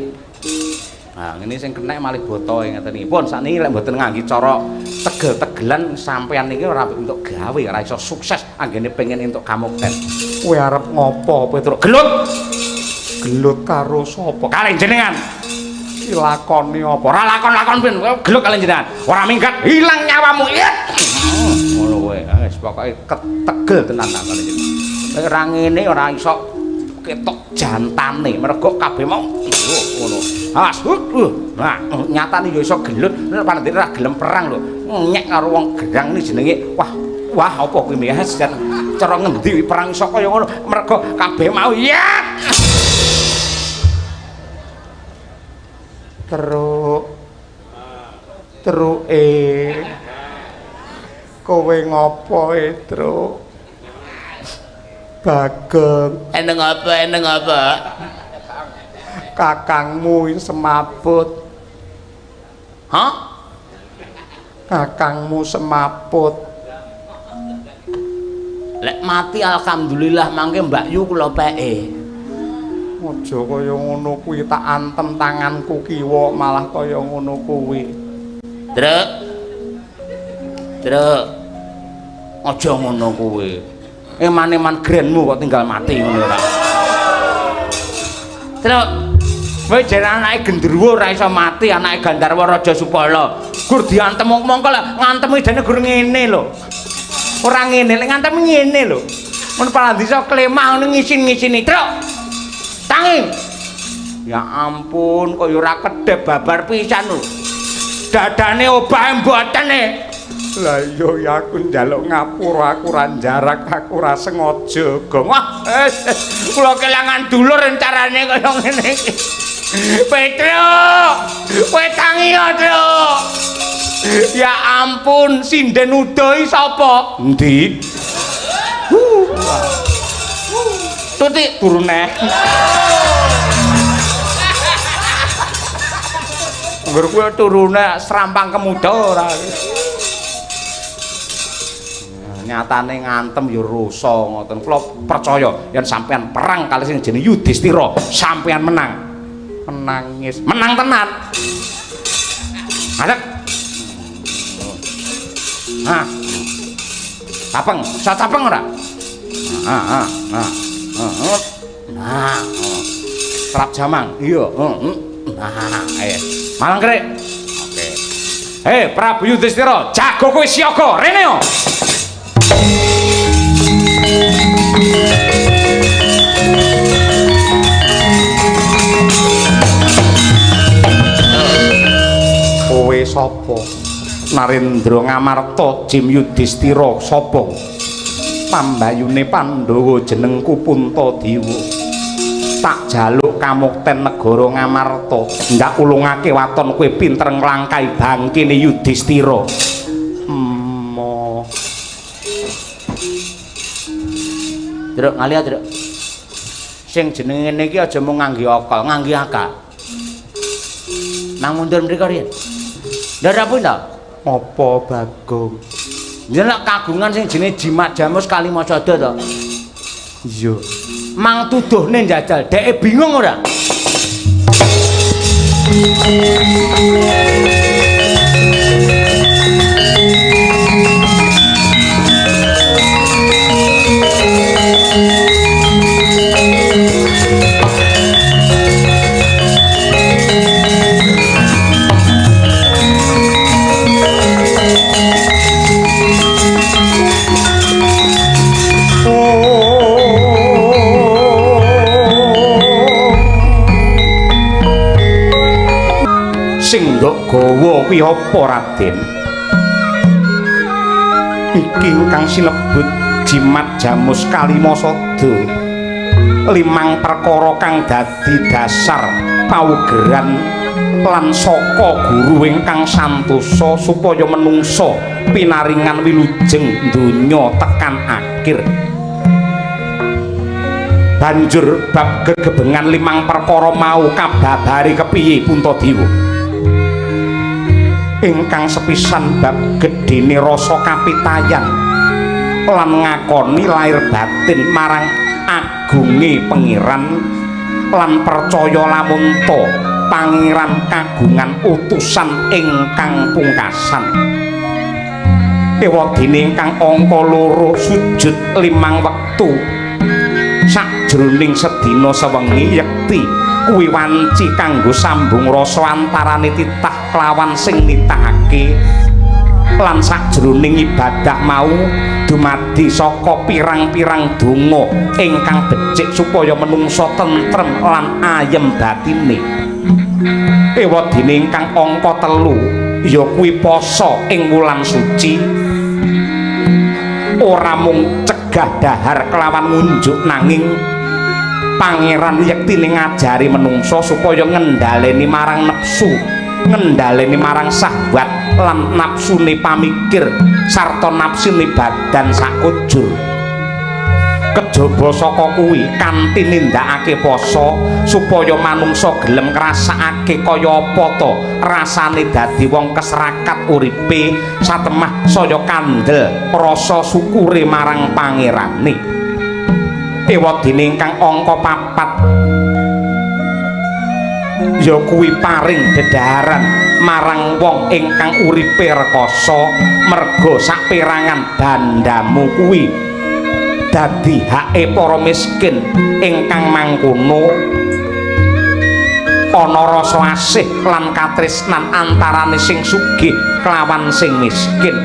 Nah, ngene sing kenek malih botohe ngeten iki. Pun sakniki lek mboten ngangge cara tegel-tegelan sampean niki ora untuk gawe, ora iso sukses anggene pengen entuk kamukten. Kowe arep ngopo, Petruk? Gelut karo sapa? Kalih jenengan. Iki lakone apa? Ora lakon-lakon pin, gelut kalih jenengan. Ora minggat, ilang nyawamu. Ngono kowe. Wis pokoke tegel tenan tak kalih jenengan. Nek ora ngene ora iso ketok jantane mergo kabeh mau ngono. Awas. Nah, nyatane ya iso gelut, nek panendene ora gelem perang lho. Nyek karo wong gerang iki jenenge wah apa kuwi miyas jan cara ngendi perang iso kaya ngono mergo kabeh mau ya. Truke. Kowe ngopo, Truk? Bagong. Eneng apa? Kakangmu semaput. Hah? Kakangmu semaput. Lek mati alhamdulillah mangke Mbak Yu kula peke. Aja kaya ngono kuwi tak antem tanganku kiwa malah kaya ngono kuwi. Truk. Aja ngono kuwi. Eman-eman grenmu kok tinggal mati ngono ora. Truk. Kowe jare anake genderuwo ora iso mati, anake Gandarwa Raja Supala. Gur diantem mongko ngantem idene gur ngene lho. Ora ngene, lek ngantem ngene lho. Mun palandisa klemah ngono ngisin-ngisini, Truk. Tangi. Ya ampun, kaya ora kedep babar pisan lho. dadane obah mboten e. Lah iya ya aku njaluk ngapura aku ora jarak aku ora sengaja Gong. Wah, kula kelangan dulur carane kaya ngene iki. Petro, kowe tangi ya, Truk. Ya ampun, sinden udohi sapa? Endi? Tutik Turun neh. nggur kuwi turune serampang kemuda ora. Nyatane ngantem ya rusa ngoten. Kula percaya yen sampean perang kali sing jenenge Yudhistira, sampean menang. Menangis. Menang tenan. Adek. Nah. Tapeng, sa tapeng ora? Nah. Serap jamang. Iya, Nah, Malang Krik. Oke. Prabu Yudhistira, jago kowe siaga, rene yo. Kowe sapa? Narendra Ngamarta Jim Yudhistira sapa? Pambayune Pandhawa jenengku Puntadewa. Tak jaluk kamukten negara Ngamarta, ndak ulungake waton kowe pinter nglangkai bangkene Yudhistira. Truk ngali ya, Truk. Sing jenenge ngene iki aja mung ngangge akal, ngangge akal. Nang mundur mriko riyen. Ndara pun ta? Apa Bagong? Ndelok kagungan sing jenenge Jimat Jamus Kalimacada to. Iya. Mang tuduhne njajal, dheke bingung ora? Sing ndok gawa kuwi apa Raden? Iki ingkang sinebut Jimat Jamus Kalimasada. Limang perkara kang dadi dasar paugeran lan saka guru ingkang santosa supaya menungsa pinaringan wilujeng donya tekan akhir. Banjur bab gegebengan limang perkara mau kababari kepiye Puntadewa? Ingkang sepisan bab gedene rasa kapitayan lan ngakoni lair batin marang agunge pangeran lan percaya lamun ta pangeran kagungan utusan ingkang pungkasan. Ewadene ingkang angka 2 sujud 5 wektu sajroning sedina sewengi yekti kuwi wanci kanggo sambung rasa antarane titah kelawan sing nitahake lan sajroning ibadah mau dumadi saka pirang-pirang donga ingkang becik supaya menungsa tentrem lan ayem batine. Ewadene ingkang angka 3 ya kuwi poso ing wulan suci ora mung cegah dahar kelawan ngunjuk nanging pangeran yektine ngajari menungsa supaya ngendhaleni marang nepsu, ngendhaleni marang syahwat lan napsune pamikir sarta napsune badan sakujur. Kejaba saka kuwi kanthi nindakake poso supaya manungsa gelem ngrasakake kaya apa to rasane dadi wong keserakat uripe satemah saya kandel rasa syukure marang pangerane. Ewadene ingkang angka 4 ya kuwi paring dedaharan marang wong ingkang uripe rekoso merga saperangan bandamu kuwi dadi hake para miskin ingkang mangkono ana rasa asih lan katresnan antarane sing sugih kelawan sing miskin.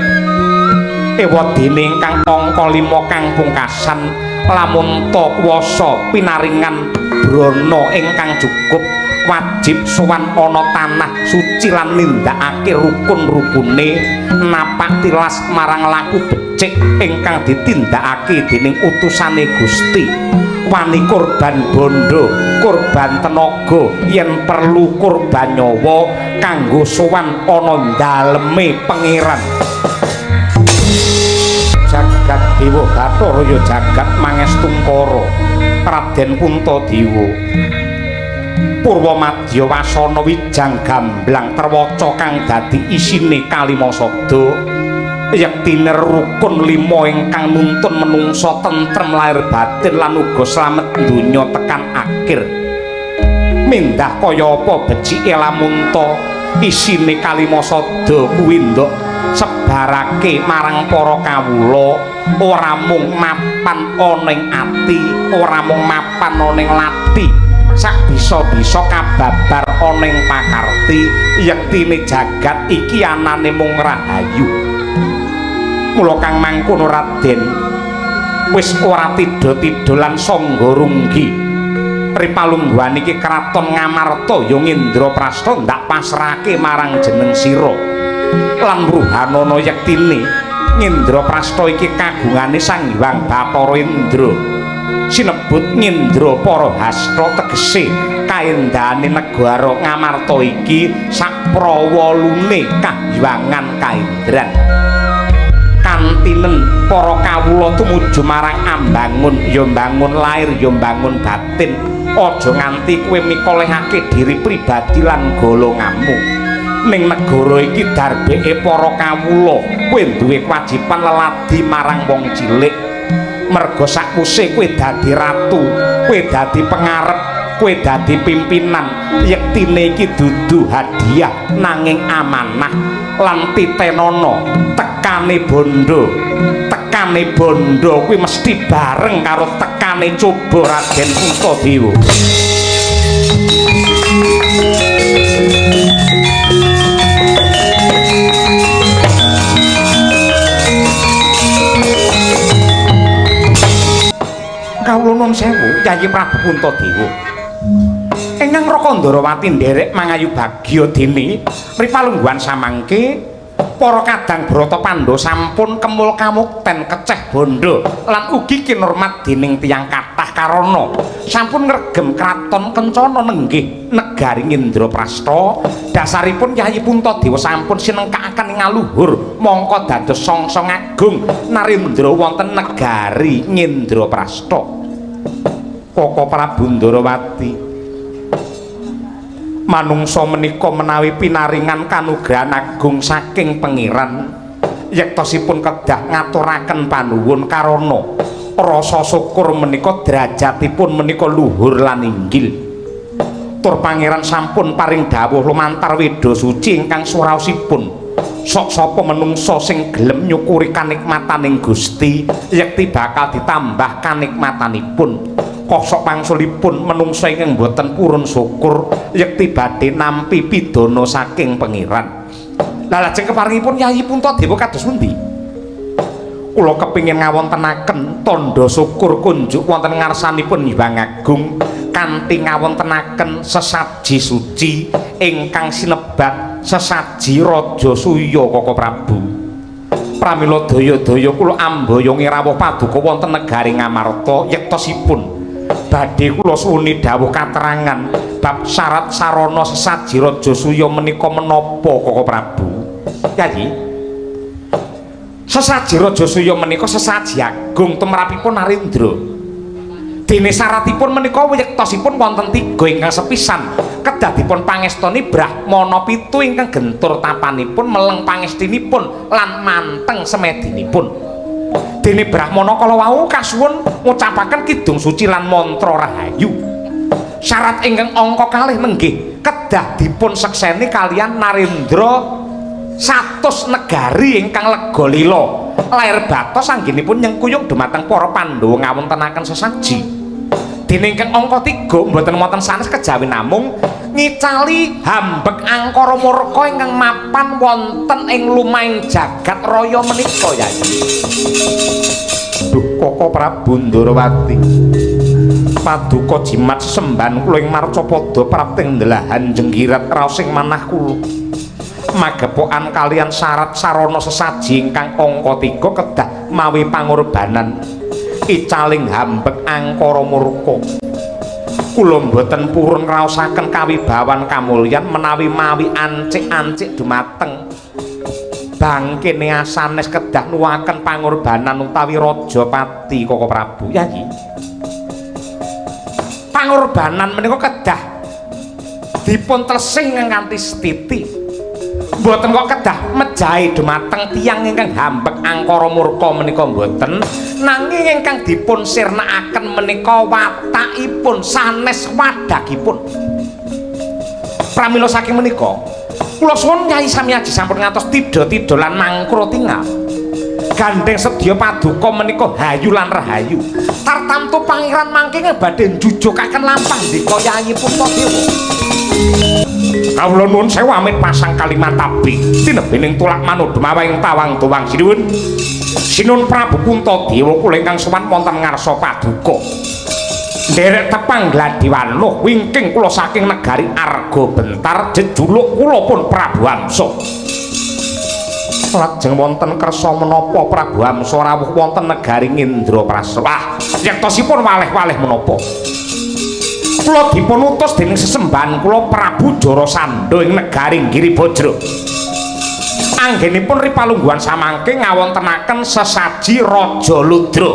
Ewadene ingkang angka 5 kang pungkasan lamun ta kuwasa pinaringan brana ingkang cukup wajib sowan ana tanah suci lan nindakake rukun-rukune napak tilas marang laku becik ingkang ditindakake dening utusane Gusti wani korban bondo korban tenaga yen perlu korban nyawa kanggo sowan ana daleme pangeran jagat dewa Bathara ya jagat mangestungkara Raden Puntadewa Purwamadya wasana wijang gamblang terwaca kang dadi isine kalimasada yektine rukun 5 ingkang nuntun menungsa tentrem lahir batin lan uga slamet donya tekan akhir mindah kaya apa becike lamun ta isine kalimasada kuwi nduk sebarake marang para kawula ora mung mapan ana ing ati ora mung mapan ana ing lati sak bisa-bisa kababar ana ing pakarti yektine jagat iki anane mung rahayu mula kang mangkono Raden wis ora tido-tidolan sangga runggi ripalungguhan iki kraton Ngamarta ya Indraprasta ndak pasrahake marang jeneng sira lan ruhanana yektine Indraprasta iki kagungane Sang Hyang Bathara Indra sinebut Indra Parahasta tegese kaendhane negara Ngamarta iki saprawalune kahyangan kaendran kantinen para kawula tumuju marang ambangun ya mbangun lahir ya mbangun batin aja nganti kowe mikolehake diri pribadi lan golonganmu ning negara iki darbeke para kawula kowe duwe kewajiban leladi marang wong cilik merga sakwuse kowe dadi ratu kowe dadi pengarep kowe dadi pimpinan yektine iki dudu hadiah nanging amanah lan titenana tekane bondo kuwi mesti bareng karo tekane coba Raden Puntadewa kawula nuwun sewu Yayi Prabu Puntadewa ingkang Rakandrawati nderek mangayu bagya dene ripalungguhan samangke para kadang Brata Pandhawa sampun kemul kamukten keceh bondo lan ugi kinurmat dening tiyang kathah karana sampun ngregem kraton Kencana nenggih negari Indraprasta dasaripun Yayi Puntadewa sampun sinengkakaken ing aluhur mongko dados songsong agung Narendra wonten negari Indraprasta Koko Prabu Ndarawati manungsa menika menawi pinaringan kanugrahan agung saking pangeran yektosipun kedah ngaturaken panuwun karana rasa syukur menika derajatipun menika luhur lan inggil tur pangeran sampun paring dawuh lumantar Weda Suci ingkang suraosipun sok sapa menungsa sing gelem nyukuri kanikmataning Gusti yekti bakal ditambah kanikmatanipun kosok pangsulipun menungsa ingkang boten purun syukur yekti badhe nampi pidana saking pangeran. Lah lajeng keparingipun Yayi Puntadewa kados pundi? Kula kepingin ngawontenaken tandha syukur kunjuk wonten ngarsanipun Hyang Agung kanthi ngawontenaken sesaji suci ingkang sinebat sesaji Raja Suya Koko Prabu. Pramila daya-daya kula ambayongi rawuh paduka wonten negari Ngamarta yektosipun badhe kula suwuni dawuh katerangan bab syarat sarana sesaji Raja Suya menika menapa Koko Prabu. Yayi, sesaji Raja Suya menika sesaji agung tumrapipun Narendra. Dene syaratipun menika yektosipun wonten 3 ingkang sepisan kedah dipun pangestoni Brahmana 7 ingkang gentur tapanipun meleng pangestinipun lan manteng semedinipun. Dene Brahmana kala wau kasuwun ngucapaken kidung suci lan mantra rahayu. Syarat ingkang angka 2 nenggih kedah dipun sekseni kalian Narendra 100 negari ingkang lega lila lair batos anggenipun nyengkuyung dumateng para Pandhawa ngawontenaken sesaji. Dene ingkang angka 3 mboten wonten sanes kejawi namung ngicali hambek angkara murka ingkang mapan wonten ing lumahing jagat raya menika Yayi. Duh Koko Prabu Ndarawati paduka jimat sesembahan kula ing Marcapada prapting ndelahan jenggirat raos ing manah kula magepokan kalian syarat sarana sesaji ingkang angka 3 kedah mawi pangorbanan icaling hambek angkara murka kula mboten purun ngraosaken kawibawan kamulyan menawi mawi ancik-ancik dumateng bangkene asanes kedah nuwaken pangorbanan utawi Rajapati Koko Prabu Yayi. Pangorbanan menika kedah dipun tresing nganti setiti. Mboten kok kedah mejahi dumateng tiyang ingkang hambek angkara murka menika mboten, nanging ingkang dipun sirnakaken menika watakipun sanes wadhagipun. Pramila saking menika kula suwun Nyai Samyaji sampun ngantos tidha-tidha lan mangkura tingal. Gandeng sedya paduka menika hayu lan rahayu. Tartamtu pangeran mangking badhe njujukaken lampah ndika Yayi Puntadewa. Kawula nuwun sewu amit pasang kalimat tabi tinebening tulak manudha mawing tawang tuwang sinuwun. Sinun Prabu Puntadewa kula ingkang sowan wonten ngarsa paduka. Derek tepang Gladiwanuh wingking kula saking negari Arga Bentar jejuluk kula pun Prabu Amsa. Lajeng wonten kersa menapa Prabu Amsa rawuh wonten negari Indraprastha. Yektosipun waleh-waleh menapa? Kula dipun utus dening sesembahan kula Prabu Jarasandha ing negari Giribajra. Anggenipun ripalungguhan samangke ngawontenaken sesaji Raja Ludra.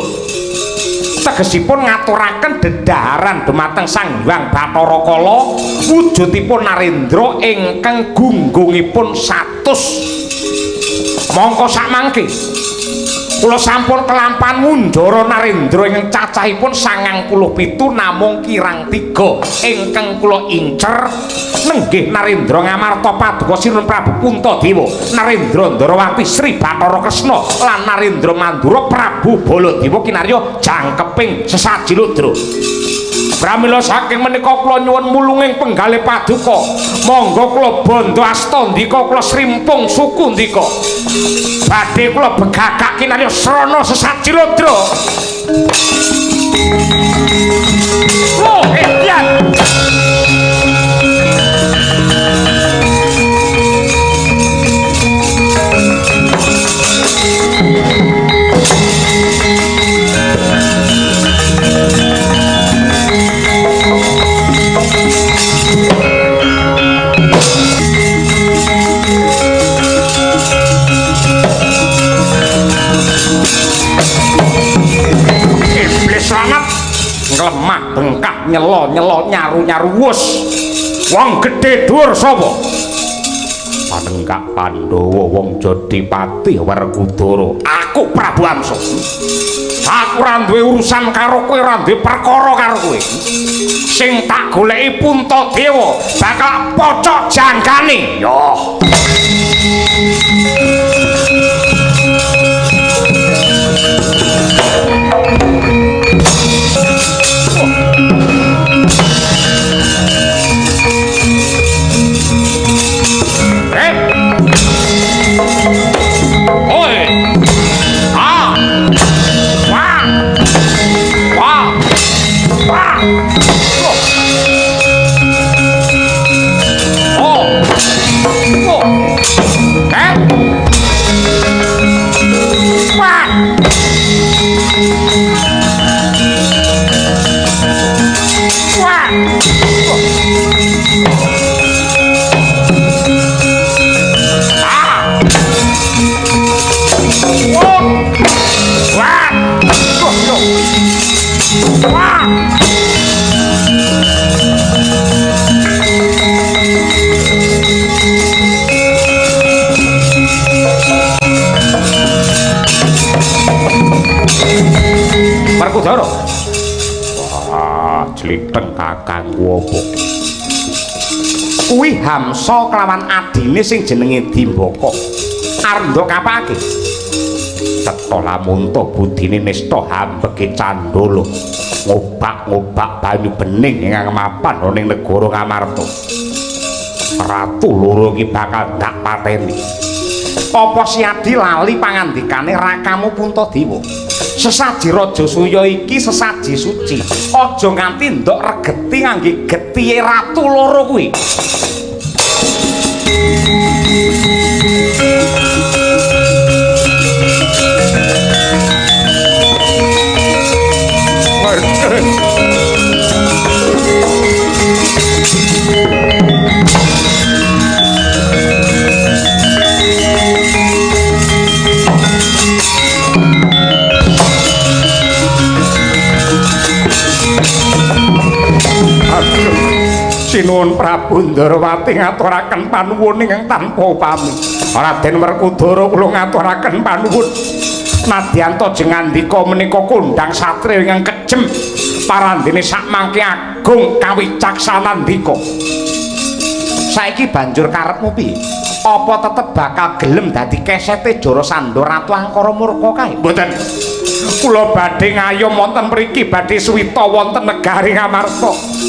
Tegesipun ngaturaken dedhaharan dumateng Sang Hyang Bathara Kala wujudipun Narendra ingkang gunggungipun 100. Mongko sakmangke kula sampun kelampahan ngunjara Narendra ingkang cacahipun 97 namung kirang 3 ingkang kula incer nenggih Narendra ngamarta paduka Sinun Prabu Puntadewa, Narendra Ndarawati Sri Bathara Kresna lan Narendra Mandura Prabu Baladewa kinarya jangkeping sesaji Ludra. Pramila saking menika kula nyuwun mulunging penggalih paduka, monggo kula bandha asta ndika kula srimpung suku ndika. Badhe kula begagak kinarya srana sesaji Ludra. Oh, edian. Lemah bengkak nyelo-nyelo nyaru-nyaru wus wong gedhe dhuwur sapa Panenggak Pandhawa wong Jodipati Werkudara aku Prabu Amsa aku ora duwe urusan karo kowe ora duwe perkara karo kowe sing tak goleki Puntadewa bakal pocok janggane yo Werkudara. Wah, jlitheng kakangku apa? Kuwi Hamsa kelawan adine sing jenenge Dimbaka. Arep ndok kapake. Cetha lamunta budine nista hambeke Candala. Ngobak-ngobak banyu bening ing mapan ning negara Ngamarta. Ratu loro iki bakal dak pateni. Apa si Adi lali pangandikane rakamu Puntadewa? Sesaji Raja Suya iki sesaji suci. Aja nganti ndok regeti ngangge getihe ratu loro kuwi. Sinuwun Prabu Ndarawati ngaturaken panuwun ingkang tanpa upami. Raden Werkudara kula ngaturaken panuwun. Nadyan to jengandika menika kondang satriya ingkang kejem parandene sak mangke agung kawicaksanan dika. Saiki banjur karepmu piye? Apa tetep bakal gelem dadi kesete Jarasandha Ratu Angkara Murka kae? Mboten. Kula badhe ngayom wonten mriki badhe suwita wonten negari Ngamarta.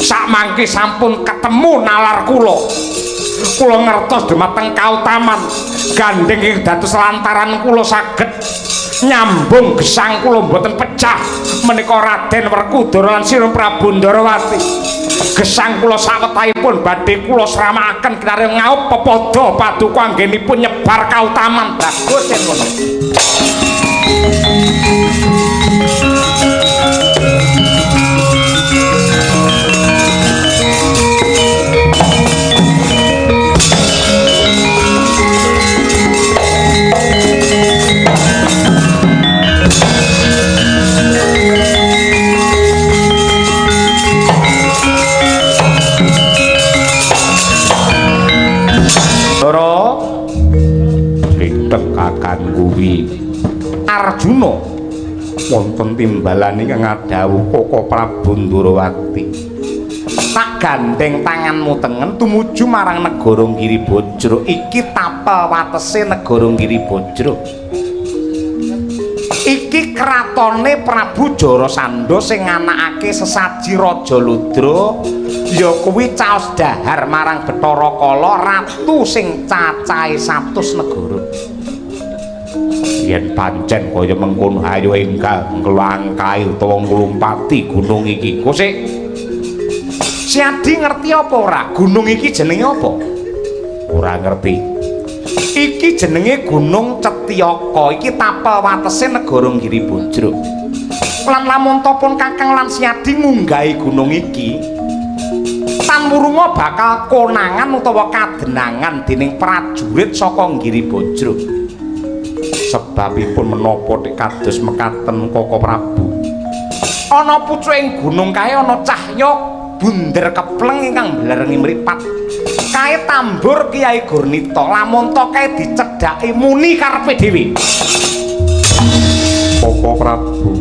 Sak mangke sampun ketemu nalar kula. Kula ngertos dhumateng kautaman gandeng ing dados lantaran kula saged nyambung gesang kula mboten pecah menika Raden Werkudara lan Sira Prabu Ndarawati. Gesang kula sawetahipun badhe kula sramakaken kinarya ngaup pepada paduka anggenipun nyebar kautaman. Bagus yen ngono. Kuwi Arjuna wonten timbalan ingkang ngadhawuh Koko Prabu Ndarawati. Tak gandeng tanganmu tengen tumuju marang negara Giribajra. Iki tapel watese negara Giribajra. Iki kratone Prabu Jarasandha sing nganakake sesaji Raja Ludra, ya kuwi caos dahar marang Bathara Kala ratu sing cacahe 100 negara. Yen pancen kaya mengkono ayo enggal nglangkai utawa nglumpati gunung iki. Kosik Siadi ngerti apa ora? Gunung iki jenenge apa? Ora ngerti. Iki jenenge Gunung Cetyaka. Iki tapel watese negara Giribajra. Lan lamun pun Kakang lan Siadi ngunggahi gunung iki, tanwurunga bakal konangan utawa kadenangan dening prajurit saka Giribajra. Sebabipun menapa nek kados mekaten Koko Prabu, ana pucuk ing gunung kae ana cahya bunder kepleng ingkang blerengi mripat kae tambur Kyai Gurnita. Lamun to kae dicedhaki muni karepe dhewe. Koko Prabu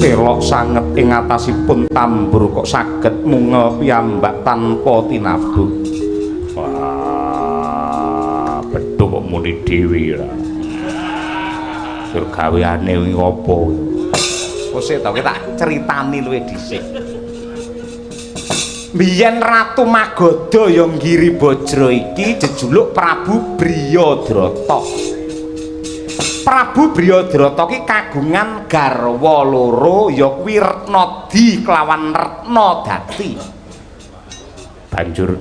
telok sanget ing atasipun tambur kok saged mungel piyambak tanpa tinabuh. Wah, bedhok kok muni dhewe ra. Sur gaweane wingi apa? Kose to tak critani luwih dhisik. Biyen Ratu Magoda ya Giribajra iki jejuluk Prabu Briyadrata. Prabu Briyadrata ki kagungan garwa loro ya kuwi Retnadi kelawan Retnadati. Banjur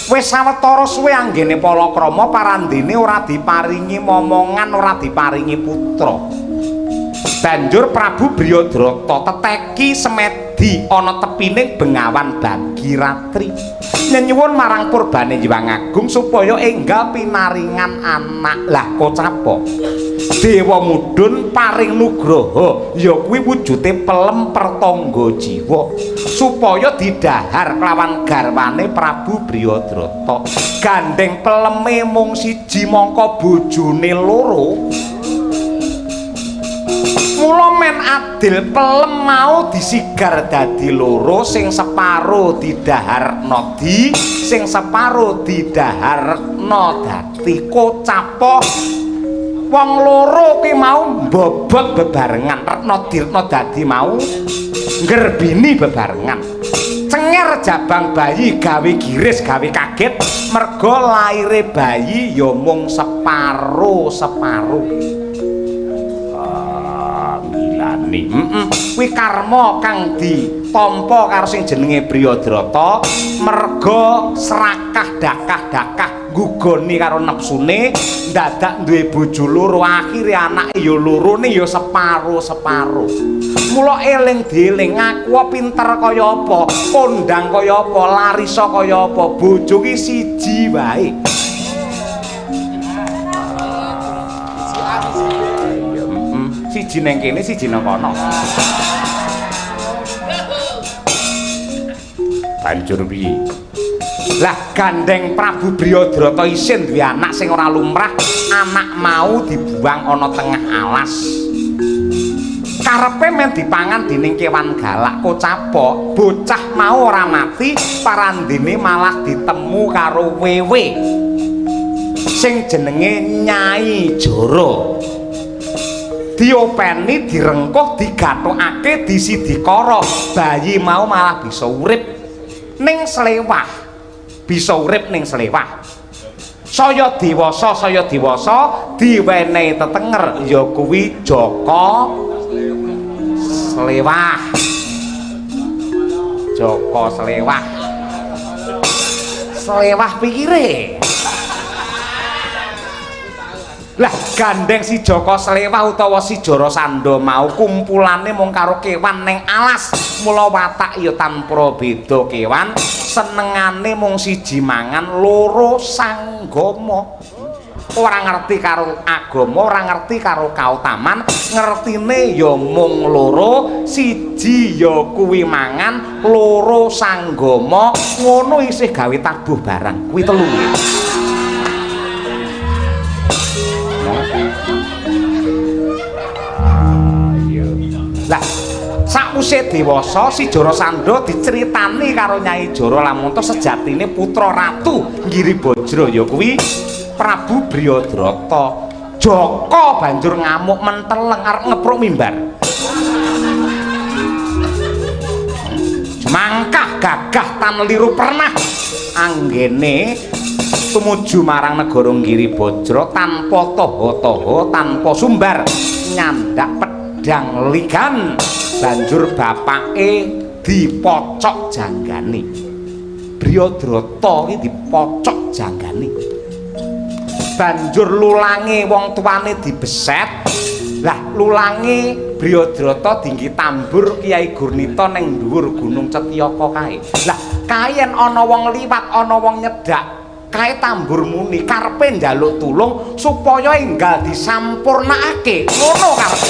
wis sawetara suwe anggene palakrama parandene ora diparingi momongan, ora diparingi putra. Banjur Prabu Briyadrata teteki semedi ana tepining Bengawan Bagiratri nyuwun marang purbane Hyang Agung supaya enggal pinaringan anak. Lah kocapa Dewa Mudhun paring nugraha ya kuwi wujude pelem pertangga jiwa supaya didahar kelawan garwane Prabu Briyadrata. Gandeng peleme mung siji mangka bojone loro. Mula men adil pelem mau disigar dadi loro, sing separo didahar Retnadi, sing separo didahar Retnadati. Kocapa wong loro ki mau mbobot bebarengan, Retnadi mau nggerbini bebarengan. Cenger jabang bayi gawe giris gawe kaget merga laire bayi ya mung separo-separo. Janggani. Kuwi karma kang ditampa karo sing jenenge Briyadrata merga serakah dakah-dakah gugoni karo nepsune dadak duwe bojo loro akhire anake ya lorone ya separo-separo. Mula eling dieling ngaku pinter kaya apa, kondang kaya apa, larisa kaya apa, bojo ki siji wae. Siji neng kene siji nang kono. Banjur piye? Lah gandeng Prabu Briyadrata isin duwe anak sing ora lumrah, anak mau dibuang ana tengah alas. Karepe men dipangan dening kewan galak kocapok, bocah mau ora mati, parandene malah ditemu karo wewe sing jenenge Nyai Jara. Diopeni, direngkuh, digathukake, disidikara, bayi mau malah bisa urip ning slewah. Bisa urip ning slewah. Saya dewasa diwenehi tetenger ya kuwi Jaka Slewah. Jaka Slewah. Slewah pikire. Lah gandeng si Jaka Slewah utawa si Jarasandha mau kumpulane mung karo kewan ning alas, mula watak ya tanpa beda kewan, senengane mung siji mangan loro sanggama. Ora ngerti karo agama, ora ngerti karo kautaman, ngertine ya mung loro, siji ya kuwi mangan, loro sanggama, ngono isih gawe tabuh barang. Kuwi telu. Lah sakwise dewasa si Jarasandha diceritani karo Nyai Jara lamun sejatine putra ratu Giribajra ya kuwi Prabu Briyadrata. Jaka banjur ngamuk menteleng arep ngepruk mimbar. Mangkah gagah tan liru pernah anggene tumuju marang negara Giribajra tanpa taha-taha, tanpa sumbar, nyandak pedang ligan, banjur bapake dipocok janggane. Briyadrata iki dipocok janggane. Banjur lulange wong tuane dibeset. Lah lulange Briyadrata dinggi tambur Kyai Gurnita ning dhuwur Gunung Cetyaka kae. Lah kayen ana wong liwat, ana wong nyedak, kae tambur muni karepe njaluk tulung supaya enggal disampurnakake. Ngono karepe.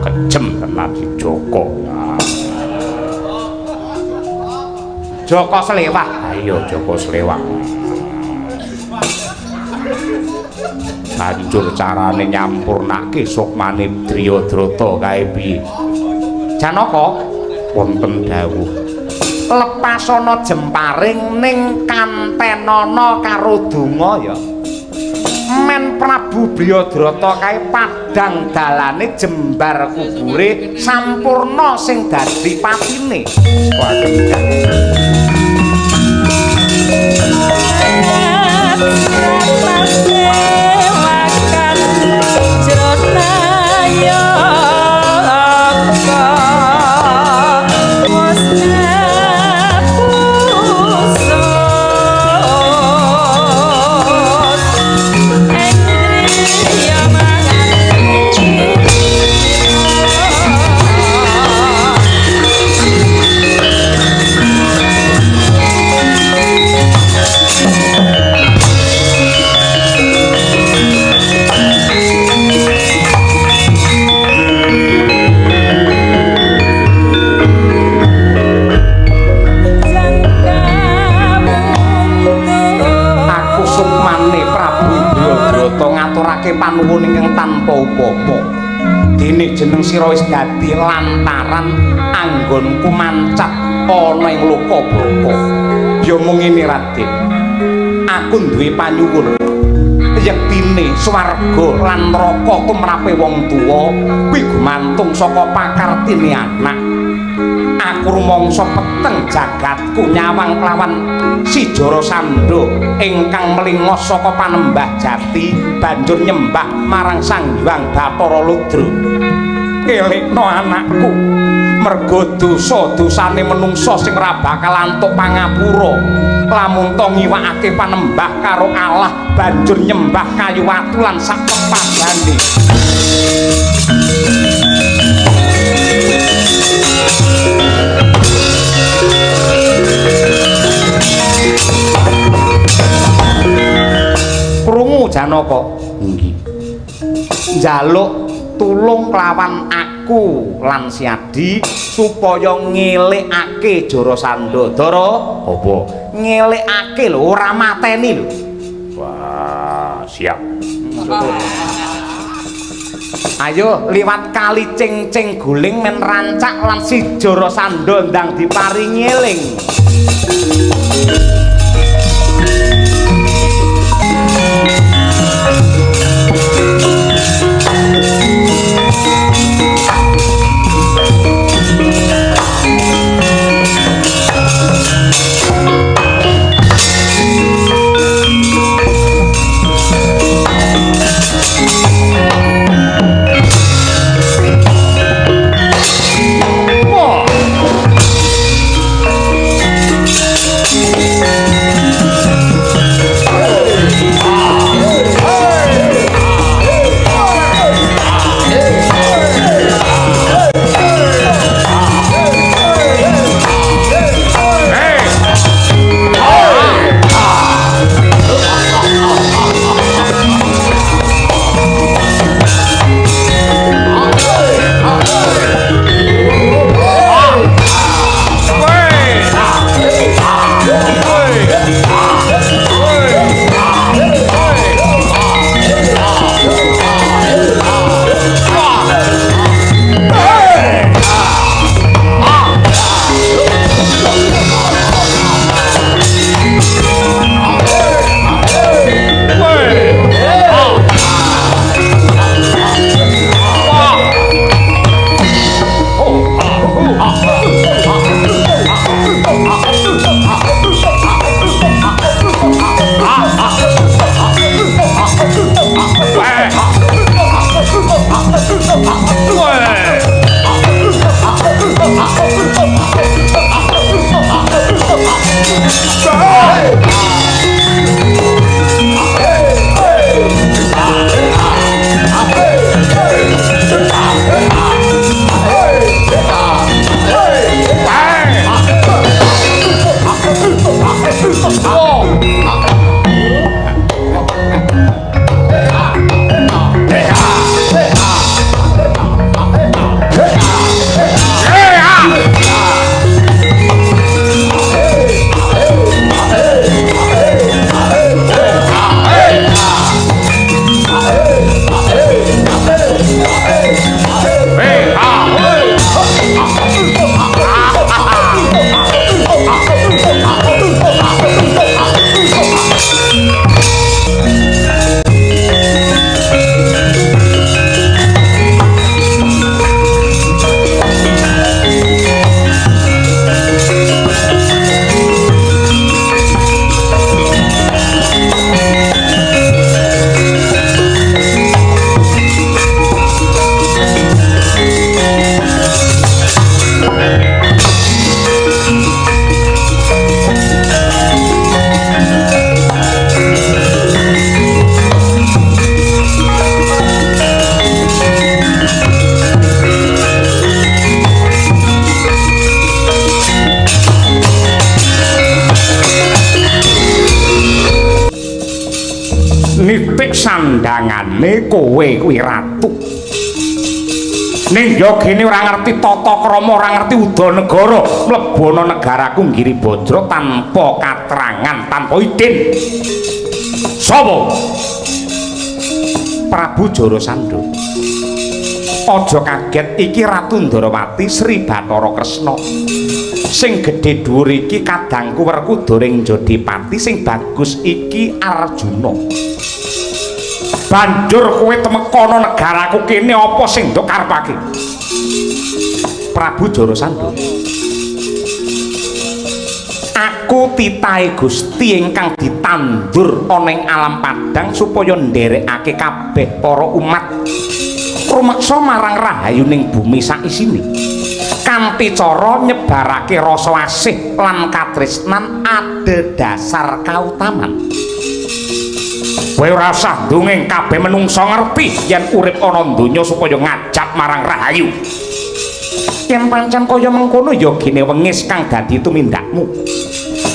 Kejem tenan si Jaka. Jaka Slewah. Ayo Jaka Slewah. Banjur carane nyampurnake sukmane Briyadrata kae piye? Janaka wonten dawuh. Lepasana jemparing ning kantenana karo donga ya. Men Prabu Briyadrata kae padang dalane jembar kubure sampurna sing dadi patine. Panuwun ingkang tanpa upama. Dene jeneng sira wis dadi lantaran anggonku mancat ana ing loka-loka. Ya mung ngene Raden. Aku duwe panyuwun. Yektine swarga lan neraka tumrape wong tuwa kuwi gumantung saka pakartine anak. aku rumangsa peteng jagatku nyawang kelawan si Jarasandha ingkang mlingos saka Panembah Jati banjur nyembah marang Sang Hyang Bathara Ludra. Elikno anakku, merga dosa-dosane menungsa sing ora bakal antuk pangapura. Lamun to ngiwakake panembah karo Allah banjur nyembah kayu watu lan sak pepadane. Krungu Janaka? Nggih. Njaluk tulung kelawan aku lan Siadi supaya ngelikake Jarasandha. Dara, apa? Ngelikake lho, ora mateni lho. Wah, siap. Ayo liwat kali cing-cing guling men rancak lan si Jarasandha ndang diparingi eling. Nitik sandangane kowe kuwi ratu. Ning yo gene ora ngerti tata krama, ora ngerti udanegara, mlebu ana negaraku Giribajra tanpa katrangan, tanpa idin. Sapa? Prabu Jarasandha. Aja kaget, iki Ratu Ndarawati Sri Bathara Kresna. Sing gedhe dhuwur iki kadangku Werkudaring Jodipati, sing bagus iki Arjuna. Banjur kowe temekana negaraku kene apa sing nduk karepake? Prabu Jarasandha. Aku titahe Gusti ingkang ditandur ana ing alam padang supaya nderekake kabeh para umat rumeksa marang rahayuning bumi sak isine kanthi cara nyebarake rasa asih lan katresnan adhedhasar kautaman. Kowe ora usah ndongeng, kabeh menungsa ngerti yen urip ana donya supaya ngajak marang rahayu. Yen pancen kaya mengkono ya gene wengis kang dadi tumindakmu.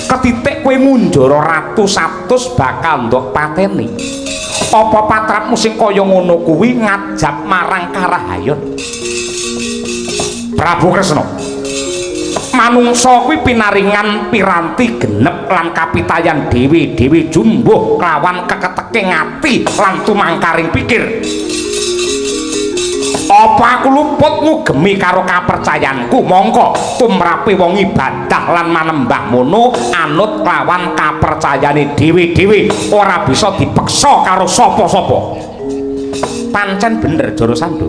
Ketitik kowe ngunjara ratu satus bakal ndok pateni. Apa patrapmu sing kaya ngono kuwi ngajak marang karahayon? Prabu Kresna, manungsa kuwi pinaringan piranti genep lan kapitayan dewi-dewi jumbuh kelawan keketeking ati lan tumangkaring pikir. Apa aku luput ngugemi karo kapercayanku? Mongko tumrape wong ibadah lan manembah mono anut kelawan kapercayane dewi-dewi, ora bisa dipeksa karo sapa-sapa. Pancen bener Jara Sandha.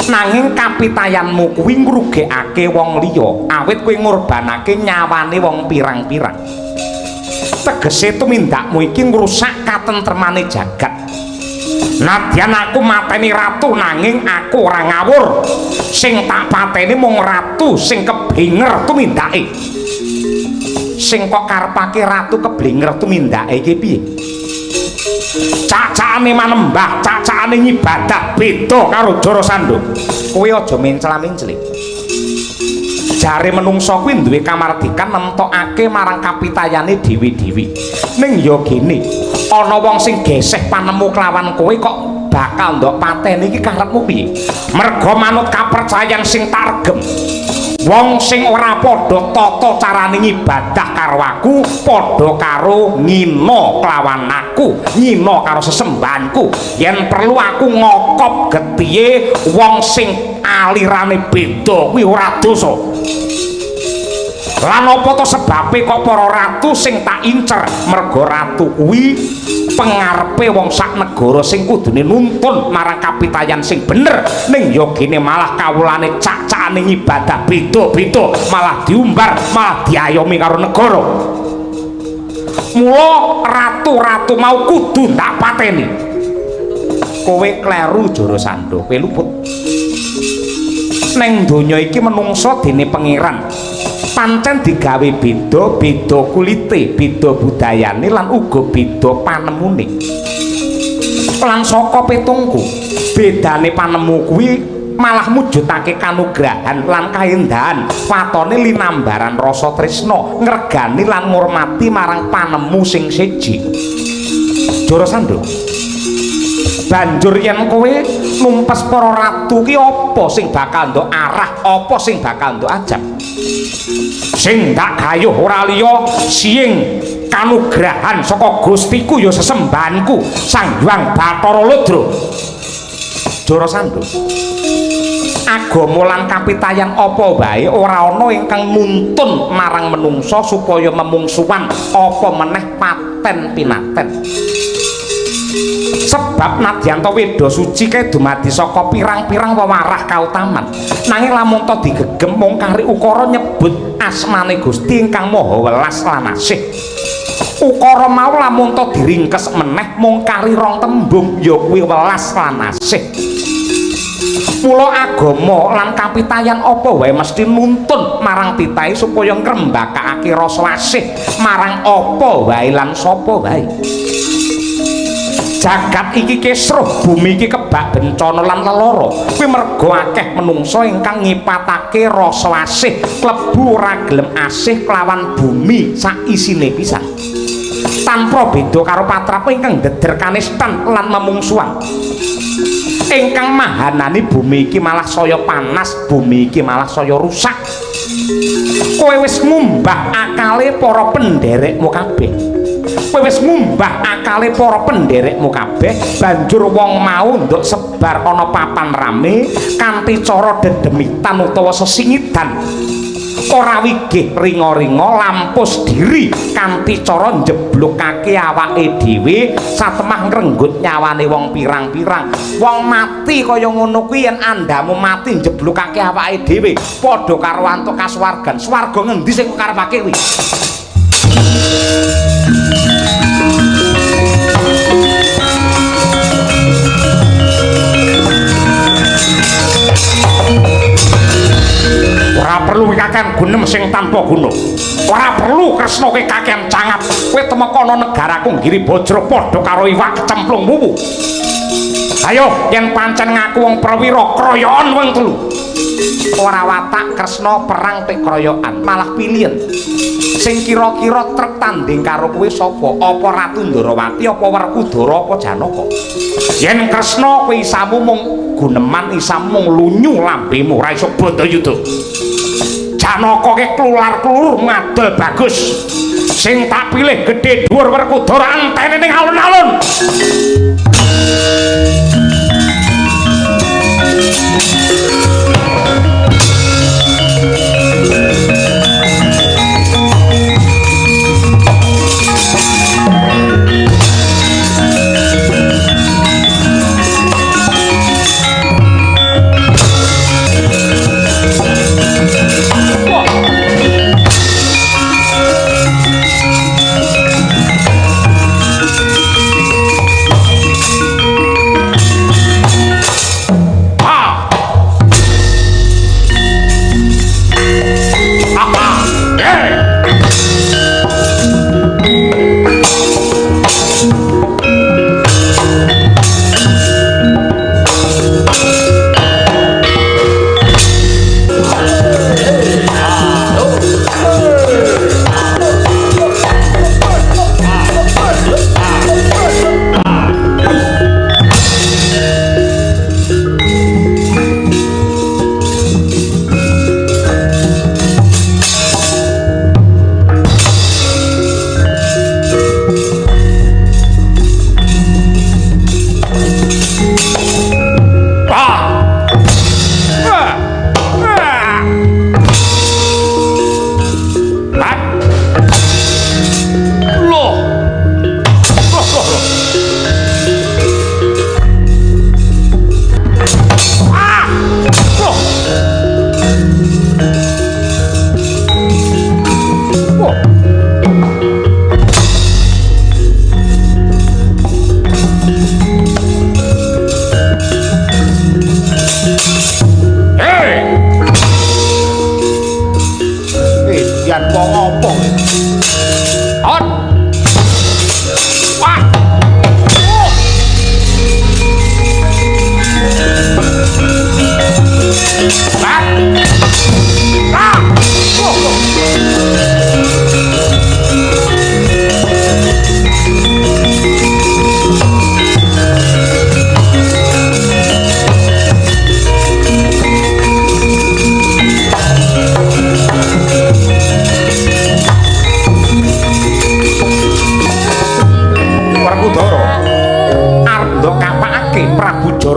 Nanging kapitayanmu kuwi ngrugekake wong liya awit kowe ngorbanake nyawane wong pirang-pirang. Tegese tumindakmu iki ngrusak katentremane jagat. Nadyan aku mateni ratu nanging aku ora ngawur. Sing tak pateni mung ratu sing keblinger tumindake. Sing kok karepake ratu keblinger tumindake iki piye? Cacane manembah, cacane ngibadah beda karo Jara Sandha. Kowe aja mencela-menceli. Jare menungsa kuwi duwe kamardikan nemtokake marang kapitayane dewi-dewi. Ning ya gene, ana wong sing geseh panemu kelawan kowe kok bakal ndok pateni iki karepmu piye? Merga manut kapercayan sing targem. Wong sing ora padha tata carane ngibadah karo aku padha karo ngina kelawan aku, ngina karo sesembahanku. Yen perlu aku ngokop getihe wong sing alirane beda kuwi ora dosa. Lan apa to sebabe kok para ratu sing tak incer? Merga ratu kuwi pengarepe wong sak negara sing kudune nuntun marang kapitayan sing bener. Ning ya gene malah kawulane cacane ngibadah beda-beda, malah diumbar, malah diayomi karo negara. Mula ratu-ratu mau kudu tak pateni. Kowe kleru Jara Sandha, kowe luput. Neng donya iki menungsa dene pangeran pancen digawe beda-beda kulite, beda budayane lan uga beda panemune. Lan saka petungku, bedane panemu kuwi malah mujudake kanugrahan lan kaendahan, watone linambaran rasa tresna, ngregani lan ngurmati marang panemu sing siji. Jara Sandha, banjur yen kowe numpes para ratu ki apa sing bakal ndok arah, apa sing bakal ndok ajab? Sing tak gayuh ora liya sing kanugrahan saka Gustiku ya sesembahanku Sang Hyang Bathara Ludra. Jara Sandha, agama lan kapitayan apa wae ora ana ingkang nuntun marang menungsa supaya memungsuhan apa meneh paten pinaten. Sebab nadyanto Weda Suci kae dumadi saka pirang-pirang wewarah kautaman. Nanging lamun to digegem mung kari ukara nyebut asmane Gusti ingkang Maha Welas lan Asih. Ukara mau lamun to diringkes meneh mung kari rong tembung ya kuwi welas lan asih. Mula agama lan kapitayan apa wae mesti nuntun marang titahe supaya ngrembakake rasa asih marang apa wae lan sapa wae. Jagat iki kesruh, bumi iki kebak bencana lan lelara. Kuwi merga akeh menungsa ingkang ngipatake rasa asih, klebu ora gelem asih kelawan bumi sak isine pisan. Tanpa beda karo patrap ingkang ndeder kanistan lan memungsuhan. Ingkang mahanani bumi iki malah saya panas, bumi iki malah saya rusak. Kowe wis ngumbah akale para penderekmu kabeh. Kowe wis ngumbah akale para penderekmu kabeh, banjur wong mau nduk sebar ana papan rame kanthi cara dedemitan utawa sesingitan. ora wigih ringa-ringa lampus diri kanthi cara njeblukake awake dhewe satemah ngrenggut nyawane wong pirang-pirang. Wong mati kaya ngono kuwi yen andamu mati njeblukake awake dhewe padha karo antuk kasuwargan. Swarga ngendi sing karepake kuwi? Ora perlu kakean gunem sing tanpa guna. Ora perlu Kresna kowe kakean cangap. Kowe temekana negaraku ngiri Bajra padha karo iwak kecemplung wuwu. Ayo yen pancen ngaku wong prawira kroyokan wong telu. Ora watak Kresna perang pek kroyokan, malah pilihan. Sing kira-kira trep tanding karo kowe sapa? Apa Ratu Ndarawati, apa Werkudara, apa Janaka? Yen Kresna kowe isamu mung guneman, isamu mung lunyu lambemu, ora iso Bhandayuda. Janaka ke klular-klur ngadol bagus. Sing tak pilih gedhe dhuwur Werkudara antene ning alun-alun.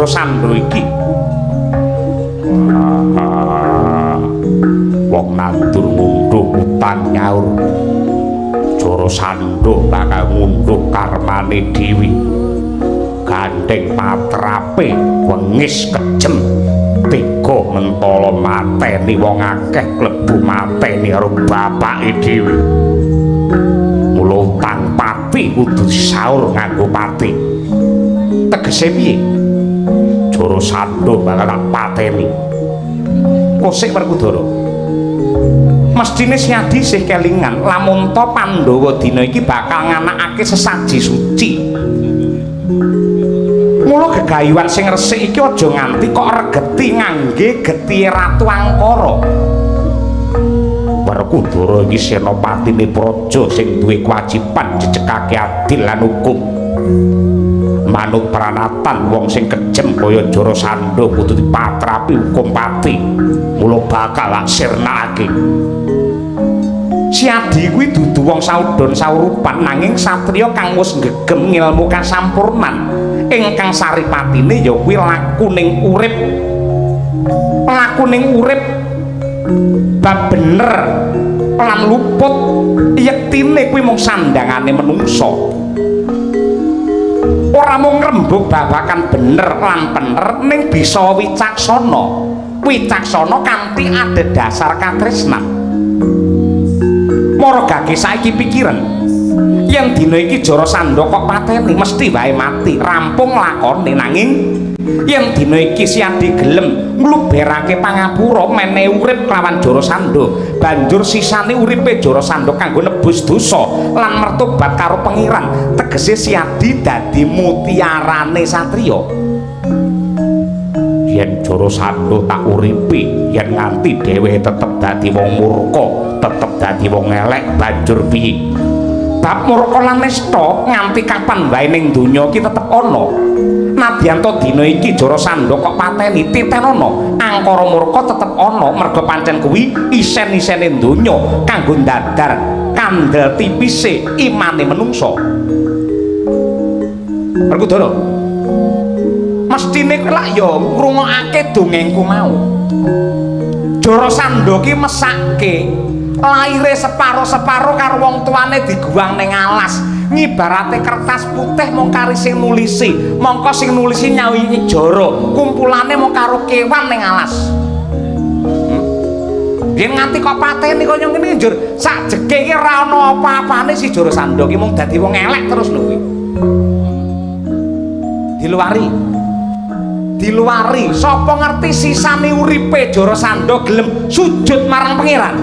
Sandra iki wong nandur ngunduh utang nyaur Jara Sandha bakal ngunduh karmane dhewe gandeng patrape wengis kejem tega mentala mateni wong akeh klebu mateni karo bapake dhewe mula utang pati kudu disaur nganggo pati tegese piye Jara Sandha bakal tak pateni. Kosek Werkudara. Mestine Snyadi isih kelingan lamun ta Pandhawa dina iki bakal nganakake sesaji suci. Mula gegayuhan sing resik iki aja nganti kok regeti ngangge getihe Ratu Angkara. Werkudara iki senopatine praja sing duwe kewajiban jejegake adil lan hukum. Manut pranatan wong sing kejem kaya Jara Sandha kudu dipatrapi hukum pati mula bakal laksirnakake. Siadi kuwi dudu wong saudon saurupan nanging satriya kang wis gegem ngilmu kasampurnan ingkang saripatine ya kuwi laku ning urip bab bener lan luput yektine kuwi mung sandangane menungso ora mung ngrembug babakan bener lan bener ning bisa wicaksana kanthi adhedhasar katresnan margake saiki pikiran yen dina iki Jara Sandha kok pateni mesti wae mati rampung lakone nanging yen dina iki Siadi gelem ngluberake pangapura menehi urip kelawan Jara Sandha banjur sisane uripe Jara Sandha kanggo nebus dosa lan mertobat karo pengiran tegese Siadi dadi mutiarane satriya yen Jara Sandha tak uripi yen nganti dhewe tetep dadi wong murka tetep dadi wong elek banjur piye bab murka lan nista nganti kapan wae ning donya iki tetep ana nadyan to dina iki Jara Sandha kok pateni titenana angkara murka tetep ana merga pancen kuwi isen-isene donya kanggo ndadar kandel tipise imane menungsa Werkudara mestine kowe lak ya ngrungokake dongengku mau Jara Sandha ki mesake laire separo-separo karo wong tuane diguang ning alas ngibarate kertas putih mung kari sing nulisi mongko sing nulisi nyawi Jara kumpulane mung karo kewan ning alas yen nganti kok pateni kaya ngene njur sak jeke iki ora ana apa-apane si Jara Sandha ki mung dadi wong elek terus lho kuwi diluari sapa ngerti sisane uripe Jara Sandha gelem sujud marang pangeran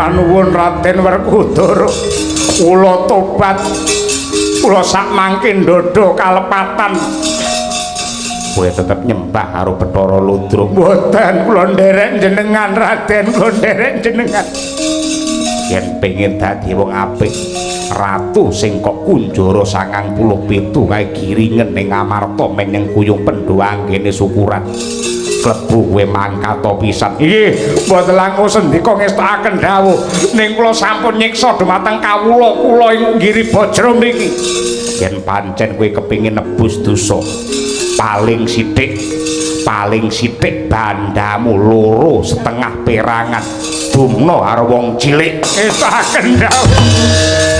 panuwun Raden Werkudara kula tobat kula sak mangke ndodho kalepatan kowe tetep nyembah karo Bathara Ludra mboten kula nderek jenengan Raden kula nderek jenengan yen pengin dadi wong apik ratu sing kok kunjara 97 kae giringen ning Amarta menyang kuyung Pendha anggene syukuran klebu kowe mangkat pisan nggih mboten langkung sendika ngestakaken dawuh ning kula sampun nyiksa dumateng kawula kula nggiri Bajra mriki yen pancen kowe kepingin nebus dosa paling sithik bandamu 2,5 perangan dumno karo wong cilik ngestakaken dawuh